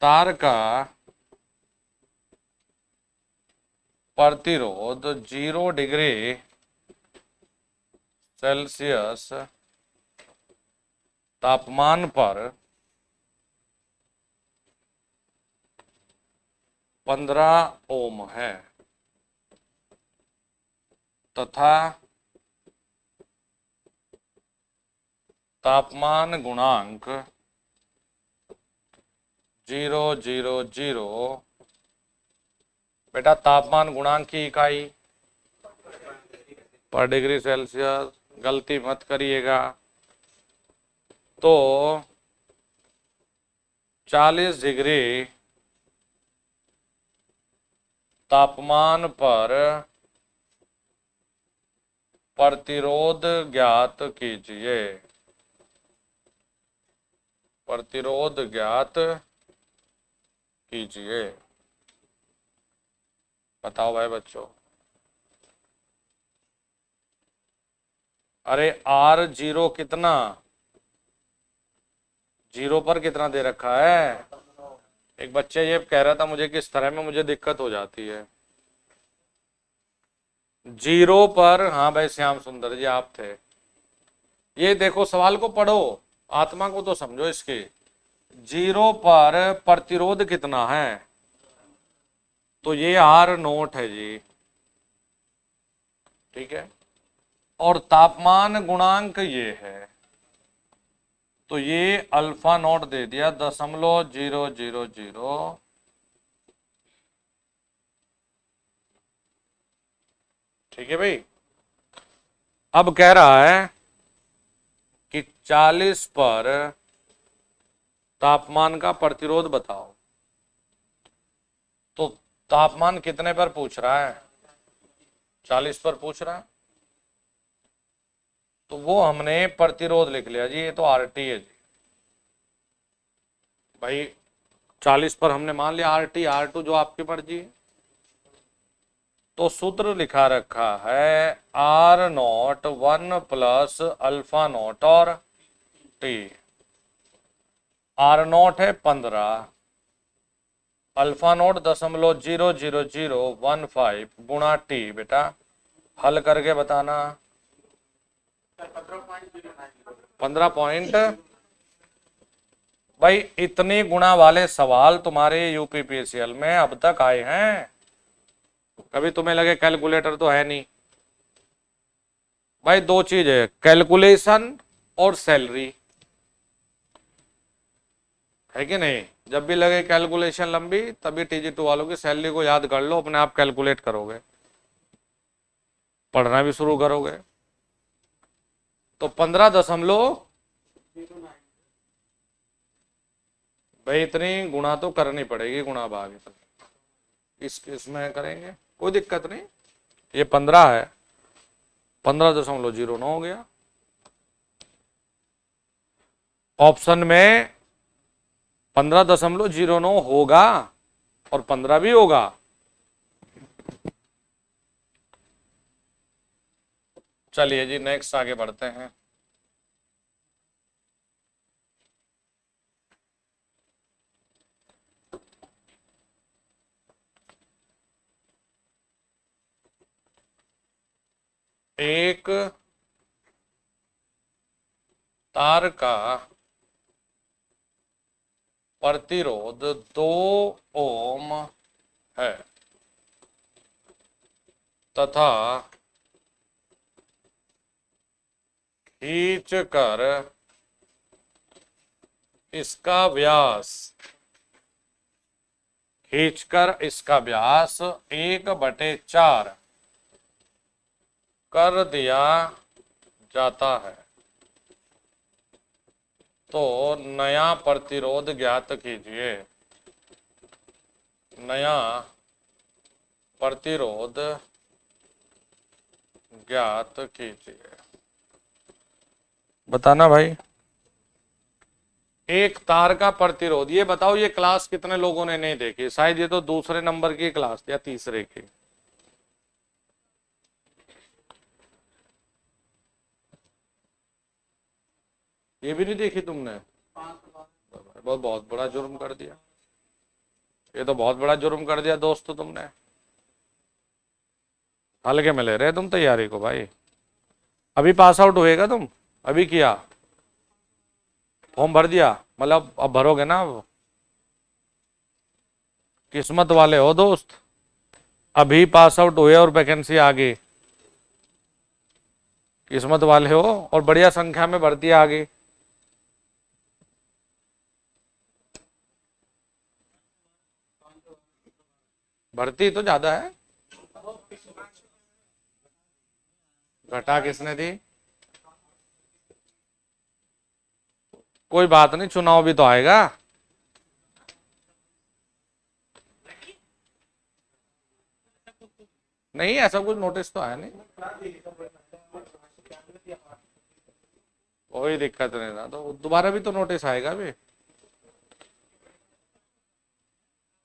तार का प्रतिरोध 0 डिग्री सेल्सियस तापमान पर 15 ओम है तथा तापमान गुणांक 000, बेटा तापमान गुणांक की इकाई पर डिग्री सेल्सियस, गलती मत करिएगा। तो 40 डिग्री तापमान पर प्रतिरोध ज्ञात कीजिए, प्रतिरोध ज्ञात कीजिए। बताओ भाई बच्चों। अरे आर जीरो कितना, जीरो पर कितना दे रखा है? एक बच्चे ये कह रहा था मुझे कि इस तरह में मुझे दिक्कत हो जाती है। जीरो पर, हाँ भाई श्याम सुंदर जी आप थे। ये देखो सवाल को पढ़ो, आत्मा को तो समझो इसकी। जीरो पर प्रतिरोध कितना है, तो ये आर नोट है जी, ठीक है। और तापमान गुणांक ये है, तो ये अल्फा नोट दे दिया 0.000। ठीक है भाई। अब कह रहा है कि 40 पर तापमान का प्रतिरोध बताओ, तो तापमान कितने पर पूछ रहा है, 40 पर पूछ रहा है, तो वो हमने प्रतिरोध लिख लिया जी, ये तो आरटी है जी भाई। 40 पर हमने मान लिया आरटी, R2 जो आपकी मर्जी है। तो सूत्र लिखा रखा है R0 1 प्लस अल्फा नोट और टी। R0 है 15, अल्फा नोट 0.00015 गुणा टी। बेटा हल करके बताना। 15 भाई इतनी गुणा वाले सवाल तुम्हारे यूपीपीसीएल में अब तक आए हैं? कभी तुम्हें लगे कैलकुलेटर तो है नहीं? भाई दो चीज है, कैलकुलेशन और सैलरी, है कि नहीं? जब भी लगे कैलकुलेशन लंबी तभी TG2 वालों की सैलरी को याद कर लो, अपने आप कैलकुलेट करोगे, पढ़ना भी शुरू करोगे। तो 15 भाई इतनी गुणा तो करनी पड़ेगी, गुणा भाग इतनी इसमें करेंगे, कोई दिक्कत नहीं। ये 15 है, 15.09 हो गया। ऑप्शन में 15.09 होगा और 15 भी होगा। चलिए जी नेक्स्ट आगे बढ़ते हैं। एक तार का प्रतिरोध 2 ओम है तथा खींचकर इसका व्यास 1/4 कर दिया जाता है तो नया प्रतिरोध ज्ञात कीजिए। नया प्रतिरोध ज्ञात कीजिए। बताना भाई। एक तार का प्रतिरोध, ये बताओ ये क्लास कितने लोगों ने नहीं देखी? शायद ये तो दूसरे नंबर की क्लास या तीसरे की। ये भी नहीं देखी तुमने? बहुत बहुत बड़ा जुर्म कर दिया। ये तो बहुत बड़ा जुर्म कर दिया दोस्तों तुमने। हल्के में ले रहे तुम तैयारी को भाई। अभी पास आउट हुएगा तुम? अभी किया? फॉर्म भर दिया? मतलब अब भरोगे ना? अब किस्मत वाले हो दोस्त, अभी पास आउट हुए और वैकेंसी आ गई। किस्मत वाले हो और बढ़िया संख्या में भर्ती आ गई। भर्ती तो ज्यादा है। घटा किसने दी? कोई बात नहीं, चुनाव भी तो आएगा। नहीं ऐसा कुछ नोटिस तो आया नहीं। कोई दिक्कत नहीं ना, तो दोबारा भी तो नोटिस आएगा भी।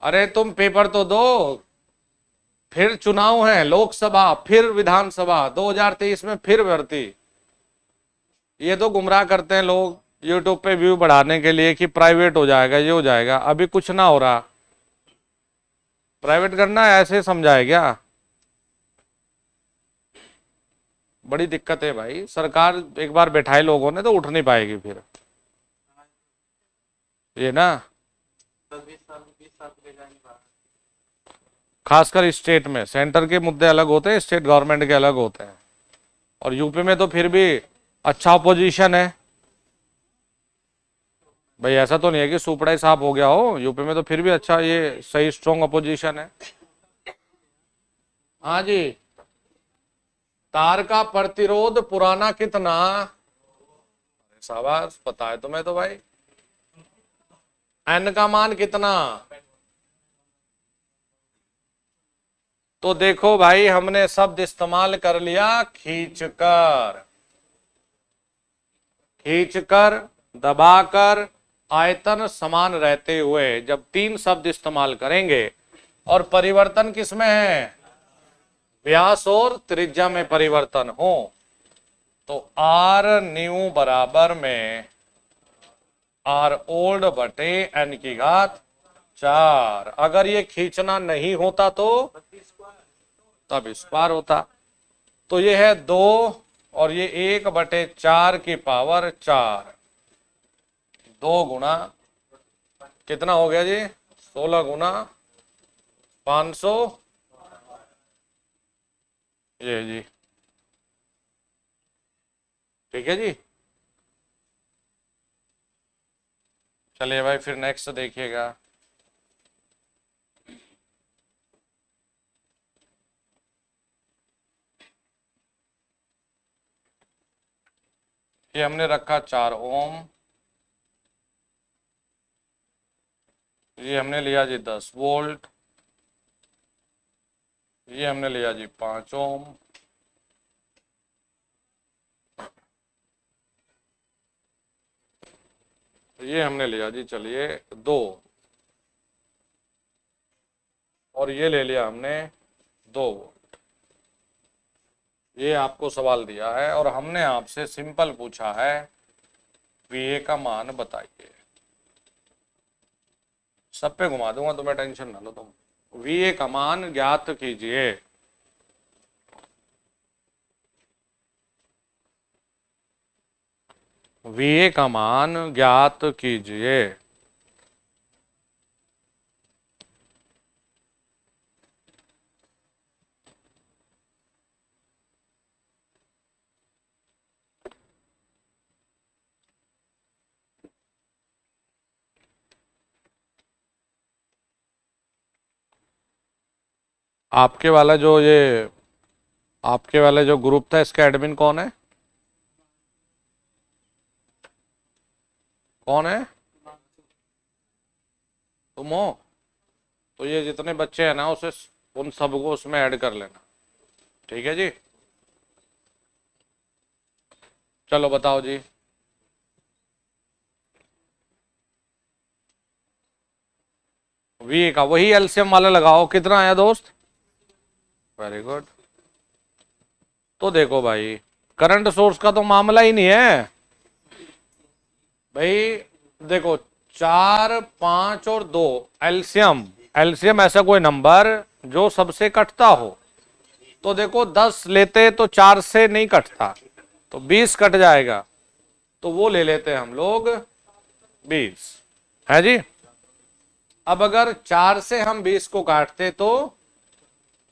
अरे तुम पेपर तो दो, फिर चुनाव है, लोकसभा फिर विधानसभा, 2023 में फिर भर्ती। ये तो गुमराह करते हैं लोग यूट्यूब पे व्यू बढ़ाने के लिए कि प्राइवेट हो जाएगा, ये हो जाएगा। अभी कुछ ना हो रहा। प्राइवेट करना ऐसे समझाए क्या? बड़ी दिक्कत है भाई। सरकार एक बार बैठाए लोगों ने तो उठ नहीं पाएगी फिर। ये ना, 10-20 साल खासकर स्टेट में, सेंटर के मुद्दे अलग होते हैं, स्टेट गवर्नमेंट के अलग होते हैं। और यूपी में तो फिर भी अच्छा अपोजिशन है भाई। ऐसा तो नहीं है कि सुपड़ा ही साफ हो गया हो। यूपी में तो फिर भी अच्छा, ये सही स्ट्रॉन्ग अपोजिशन है। हाँ जी। तार का प्रतिरोध पुराना कितना? शाबाश, पता है तुम्हें तो भाई। एन का मान कितना? तो देखो भाई, हमने शब्द इस्तेमाल कर लिया खींचकर। खींचकर, दबाकर, आयतन समान रहते हुए। जब 3 शब्द इस्तेमाल करेंगे और परिवर्तन किसमें है? व्यास और त्रिज्या में परिवर्तन हो, तो आर न्यू बराबर में आर ओल्ड बटे एन की घात 4। अगर ये खींचना नहीं होता तो तब स्क्वायर होता। तो ये है 2 और ये 1/4 की पावर 4। 2 गुना कितना हो गया जी? 16 गुना 500। ये जी ठीक है जी। चलिए भाई, फिर नेक्स्ट देखिएगा। ये हमने रखा 4 ओम। ये हमने लिया जी 10 वोल्ट। ये हमने लिया जी 5 ओम। ये हमने लिया जी चलिए 2, और ये ले लिया हमने 2 वोल्ट। ये आपको सवाल दिया है और हमने आपसे सिंपल पूछा है वीए का मान बताइए। सब पे घुमा दूंगा, तुम्हें टेंशन ना लो तुम। वीए का मान ज्ञात कीजिए। VA का मान ज्ञात कीजिए। आपके वाला जो ये आपके वाले जो ग्रुप था इसका एडमिन कौन है? कौन है? तुम हो? तो ये जितने बच्चे हैं ना उसे उन सबको उसमें ऐड कर लेना, ठीक है जी। चलो बताओ जी। वी का वही एलसीएम वाला लगाओ। कितना आया दोस्त? Very good. तो देखो भाई, करंट सोर्स का तो मामला ही नहीं है भाई। देखो 4, 5 और 2 एलसीएम। एलसीएम ऐसा कोई नंबर जो सबसे कटता हो। तो देखो 10 लेते तो 4 से नहीं कटता, तो 20 कट जाएगा, तो वो ले लेते हैं हम लोग 20, है जी। अब अगर 4 से हम 20 को काटते तो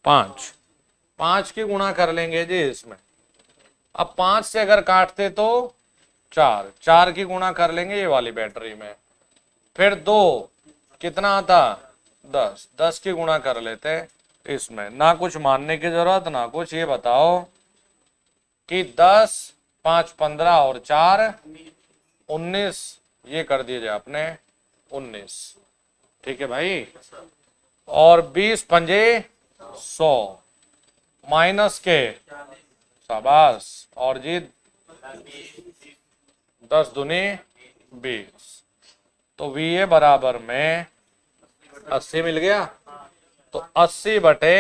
5 की गुणा कर लेंगे जी इसमें। अब 5 से अगर काटते तो 4 की गुणा कर लेंगे ये वाली बैटरी में। फिर 2 कितना आता? 10 की गुणा कर लेते इसमें। ना कुछ मानने की जरूरत ना कुछ। ये बताओ कि 10, 5 15 और 4 19, ये कर दीजिए आपने 19, ठीक है भाई। और 20 पंजे 100 माइनस के शाबाश, और जी 10 दूनी 20, तो VA बराबर में 80 मिल गया। तो 80 बटे,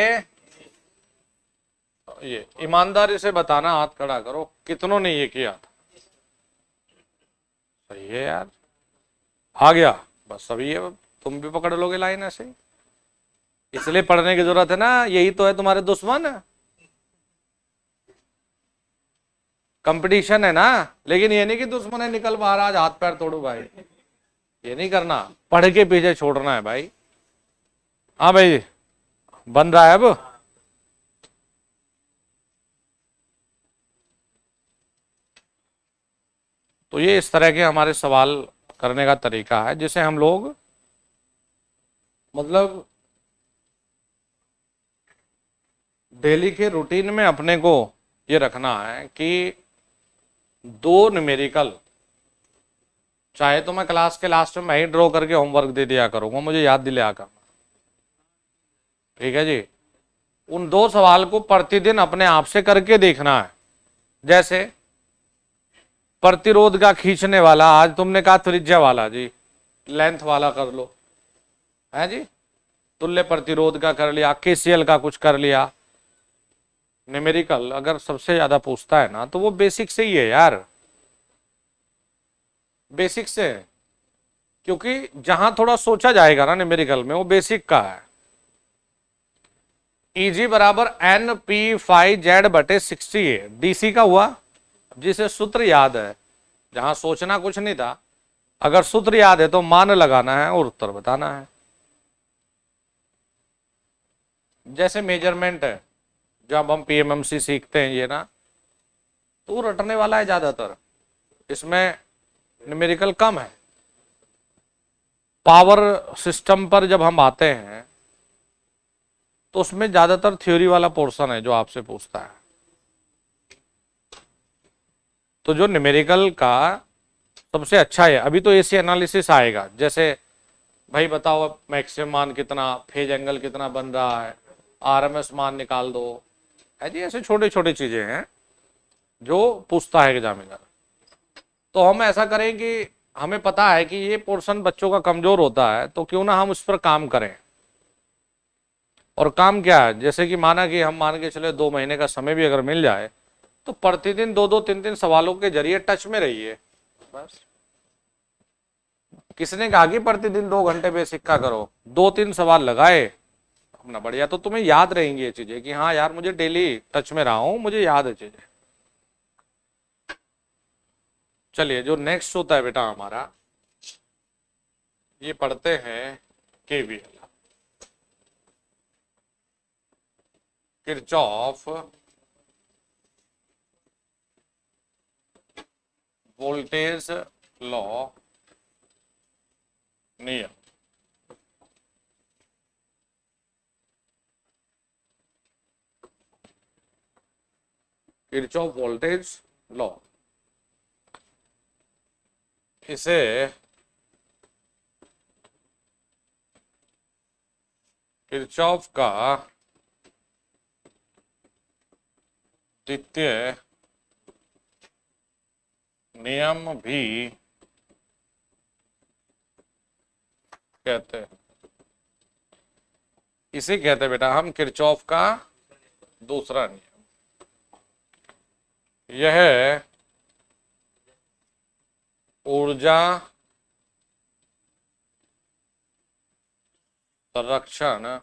ये ईमानदारी से बताना, हाथ खड़ा करो, कितनों ने ये किया था? सही है यार, आ गया बस। अभी ये तुम भी पकड़ लोगे लाइन ऐसे ही, इसलिए पढ़ने की जरूरत है ना। यही तो है तुम्हारे दुश्मन। कंपटीशन है ना, लेकिन ये नहीं कि दुश्मन है निकल बाहर आज हाथ पैर तोड़ो भाई, ये नहीं करना। पढ़ के पीछे छोड़ना है भाई। हाँ भाई, बन रहा है अब। तो ये इस तरह के हमारे सवाल करने का तरीका है, जिसे हम लोग मतलब डेली के रूटीन में अपने को ये रखना है कि 2 न्यूमेरिकल, चाहे तो मैं क्लास के लास्ट में ही ड्रॉ करके होमवर्क दे दिया करूंगा, मुझे याद दिलाया करना, ठीक है जी। उन 2 सवाल को प्रतिदिन अपने आप से करके देखना है। जैसे प्रतिरोध का खींचने वाला, आज तुमने कहा त्रिज्या वाला जी, लेंथ वाला कर लो, है जी। तुल्य प्रतिरोध का कर लिया, KCL का कुछ कर लिया। न्यूमेरिकल अगर सबसे ज्यादा पूछता है ना तो वो बेसिक से ही है यार, बेसिक से है। क्योंकि जहां थोड़ा सोचा जाएगा ना न्यूमेरिकल में, वो बेसिक का है। EG बराबर NP5Z बटे 60 है, DC का हुआ, जिसे सूत्र याद है, जहां सोचना कुछ नहीं था। अगर सूत्र याद है तो मान लगाना है और उत्तर बताना है। जैसे मेजरमेंट है, जब हम PMMC सीखते हैं ये ना, तो रटने वाला है ज्यादातर, इसमें न्यूमेरिकल कम है। पावर सिस्टम पर जब हम आते हैं तो उसमें ज्यादातर थ्योरी वाला पोर्शन है जो आपसे पूछता है। तो जो न्यूमेरिकल का सबसे अच्छा है, अभी तो AC एनालिसिस आएगा। जैसे भाई बताओ मैक्सिमम मान कितना, फेज एंगल कितना बन रहा है, RMS मान निकाल दो, है जी। ऐसे छोटे छोटे चीजें हैं जो पूछता है एग्जामिनर। तो हम ऐसा करें कि हमें पता है कि ये पोर्शन बच्चों का कमजोर होता है, तो क्यों ना हम उस पर काम करें। और काम क्या है, जैसे कि माना कि हम मान के चले 2 महीने का समय भी अगर मिल जाए, तो प्रतिदिन 2-2, 3-3 सवालों के जरिए टच में रहिए बस। किसने कहा कि प्रतिदिन 2 घंटे बेसिक का करो? 2-3 सवाल लगाए अपना बढ़िया, तो तुम्हें याद रहेंगी ये चीजें कि हाँ यार मुझे डेली टच में रहा हूं, मुझे याद है चीजें। चलिए, जो नेक्स्ट होता है बेटा हमारा, ये पढ़ते हैं केवीएल, किरचॉफ वोल्टेज लॉ नियम। किरचॉफ वोल्टेज लॉ, इसे किरचॉफ का द्वितीय नियम भी कहते हैं। इसे कहते हैं बेटा हम किरचॉफ का दूसरा नियम। यह ऊर्जा संरक्षण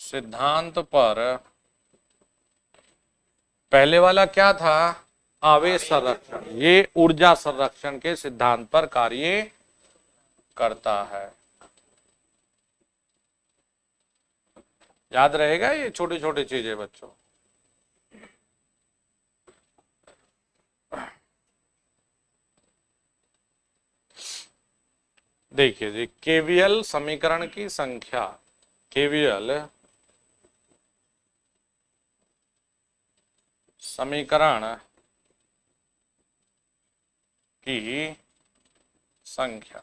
सिद्धांत पर, पहले वाला क्या था, आवेश संरक्षण, ये ऊर्जा संरक्षण के सिद्धांत पर कार्य करता है। याद रहेगा ये छोटी छोटी चीजें बच्चों। देखिए जी, केवीएल समीकरण की संख्या, केवीएल समीकरण की संख्या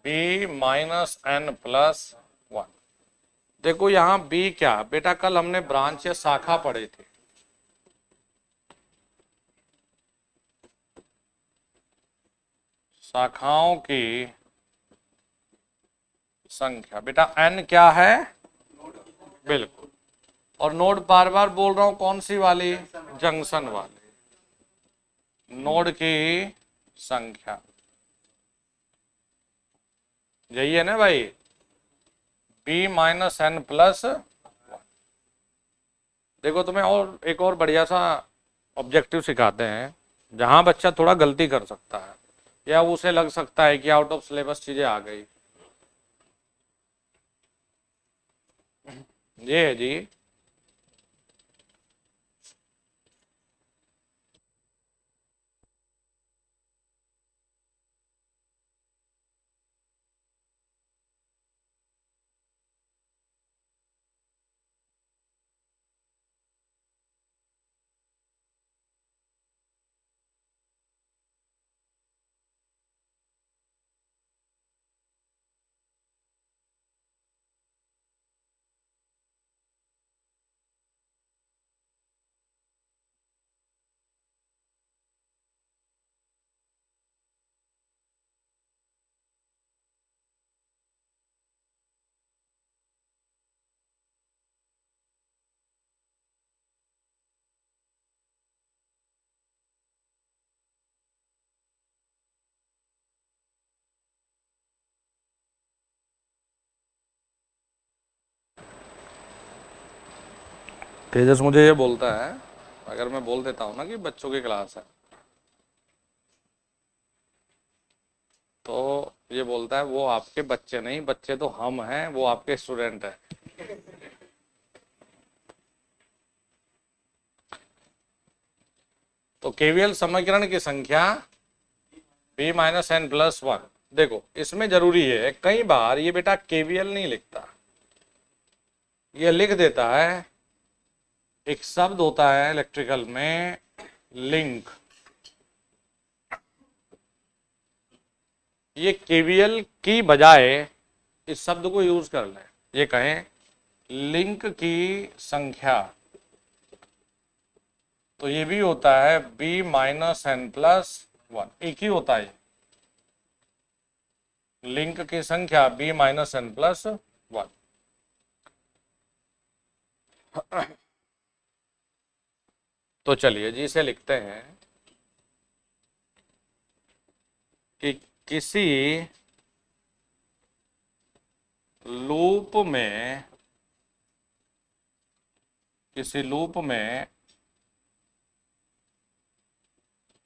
b-n+1। देखो यहां b क्या बेटा, कल हमने ब्रांच या शाखा पढ़े थे। शाखाओं की संख्या बेटा n क्या है, बिल्कुल। और नोड बार बार बोल रहा हूं, कौन सी वाली, जंक्शन वाली, नोड की संख्या, यही है ना भाई, b-n+1। देखो तुम्हें और एक और बढ़िया सा ऑब्जेक्टिव सिखाते हैं, जहां बच्चा थोड़ा गलती कर सकता है या उसे लग सकता है कि आउट ऑफ सिलेबस चीजें आ गई। ये है जी, तेजस मुझे ये बोलता है, अगर मैं बोल देता हूं ना कि बच्चों की क्लास है, तो ये बोलता है वो आपके बच्चे नहीं, बच्चे तो हम हैं, वो आपके स्टूडेंट है। तो केवीएल समीकरण की संख्या b-n+1। देखो इसमें जरूरी है, कई बार ये बेटा केवीएल नहीं लिखता, ये लिख देता है, एक शब्द होता है इलेक्ट्रिकल में लिंक, ये केवीएल की बजाय इस शब्द को यूज कर ले, ये कहें लिंक की संख्या, तो ये भी होता है b-n+1, एक ही होता है लिंक की संख्या b-n+1। तो चलिए जी इसे लिखते हैं कि किसी लूप में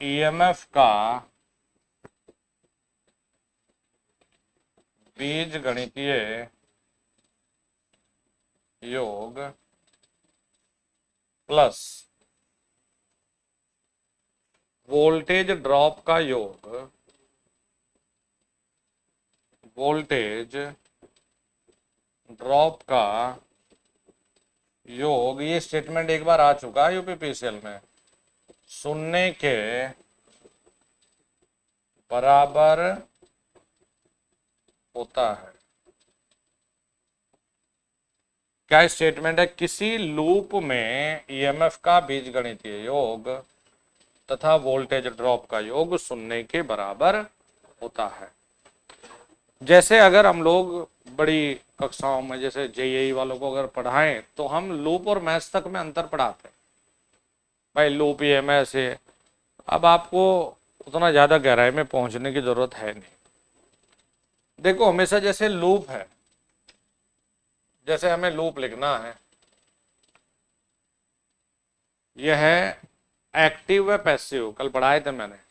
ईएमएफ का बीज गणितीय योग प्लस वोल्टेज ड्रॉप का योग, वोल्टेज ड्रॉप का योग, ये स्टेटमेंट एक बार आ चुका है यूपीपीसीएल में, शून्य के बराबर होता है। क्या स्टेटमेंट है? किसी लूप में ईएमएफ का बीजगणितीय योग तथा वोल्टेज ड्रॉप का योग शून्य के बराबर होता है। जैसे अगर हम लोग बड़ी कक्षाओं में जैसे जेईई वालों को अगर पढ़ाएं तो हम लूप और मैथ तक में अंतर पढ़ाते हैं। भाई लूप ईएमएफ है, अब आपको उतना ज्यादा गहराई में पहुंचने की जरूरत है नहीं। देखो हमेशा जैसे लूप है, जैसे हमें लूप लिखना है, यह है एक्टिव व पैसिव, कल पढ़ाए थे मैंने।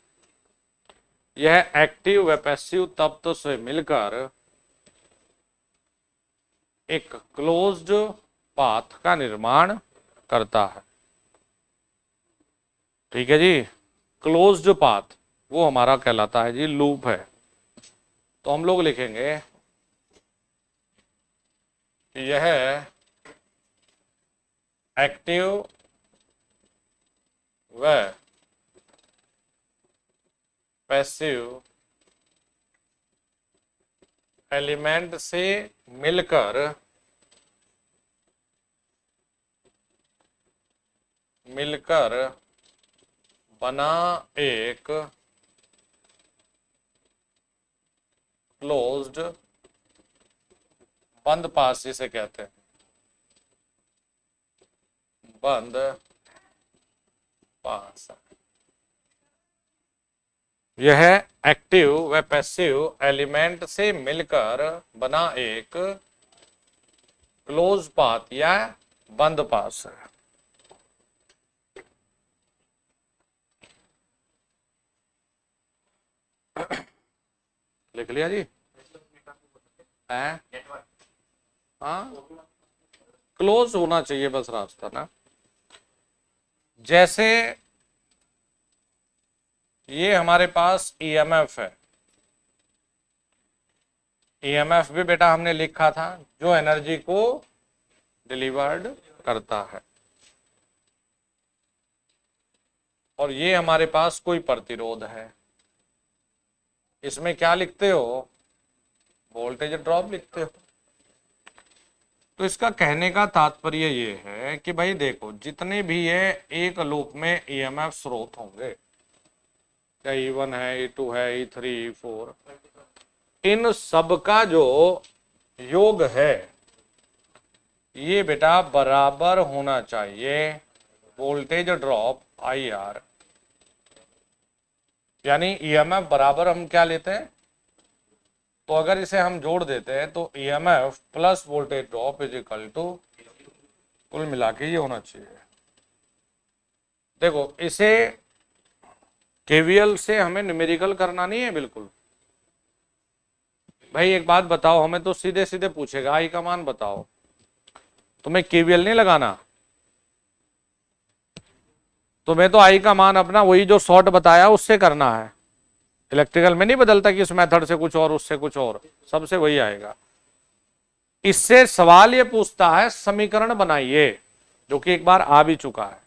यह एक्टिव व पैसिव तत्व से मिलकर एक क्लोज्ड पाथ का निर्माण करता है। ठीक है जी, क्लोज्ड पाथ वो हमारा कहलाता है जी लूप है। तो हम लोग लिखेंगे कि यह एक्टिव व पैसिव एलिमेंट से मिलकर बना एक क्लोज्ड बंद पाथ, जिसे कहते हैं बंद पाथ। यह एक्टिव व पैसिव एलिमेंट से मिलकर बना एक क्लोज पाथ या बंद पाथ है। लिख लिया जी? हाँ, क्लोज होना चाहिए बस रास्ता ना। जैसे ये हमारे पास ईएमएफ है, ईएमएफ भी बेटा हमने लिखा था जो एनर्जी को डिलीवर्ड करता है, और ये हमारे पास कोई प्रतिरोध है। इसमें क्या लिखते हो? वोल्टेज ड्रॉप लिखते हो। तो इसका कहने का तात्पर्य ये है कि भाई देखो जितने भी ये एक लूप में ईएमएफ स्रोत होंगे, चाहे E1 है, E2 है, E3, E4, इन सब का जो योग है ये बेटा बराबर होना चाहिए वोल्टेज ड्रॉप IR। यानी ईएमएफ बराबर हम क्या लेते हैं? तो अगर इसे हम जोड़ देते हैं तो EMF plus voltage drop is equal to, कुल मिला के ये होना चाहिए। देखो इसे केवीएल से हमें न्यूमेरिकल करना नहीं है बिल्कुल। भाई एक बात बताओ, हमें तो सीधे सीधे पूछेगा आई का मान बताओ, तुम्हें केवीएल नहीं लगाना। तुम्हें तो आई का मान अपना वही जो शॉर्ट बताया उससे करना है। इलेक्ट्रिकल में नहीं बदलता कि इस मेथड से कुछ और उससे कुछ और, सबसे वही आएगा। इससे सवाल ये पूछता है समीकरण बनाइए, जो कि एक बार आ भी चुका है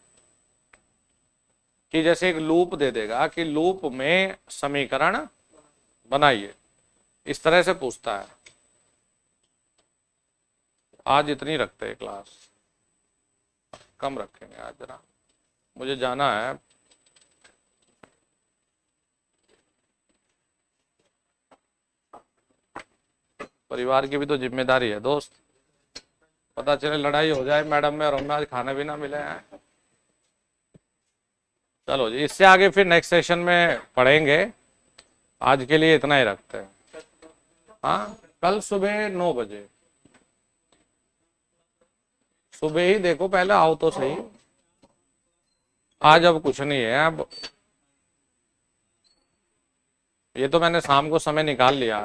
कि जैसे एक लूप दे देगा कि लूप में समीकरण बनाइए, इस तरह से पूछता है। आज इतनी रखते हैं क्लास, कम रखेंगे आज, जरा मुझे जाना है। परिवार की भी तो जिम्मेदारी है दोस्त, पता चले लड़ाई हो जाए मैडम में और हमें आज खाना भी ना मिले हैं। चलो जी, इससे आगे फिर नेक्स्ट सेशन में पढ़ेंगे, आज के लिए इतना ही रखते हैं। हाँ, कल सुबह 9 बजे सुबह ही देखो, पहले आओ तो सही। आज अब कुछ नहीं है, अब ये तो मैंने शाम को समय निकाल लिया।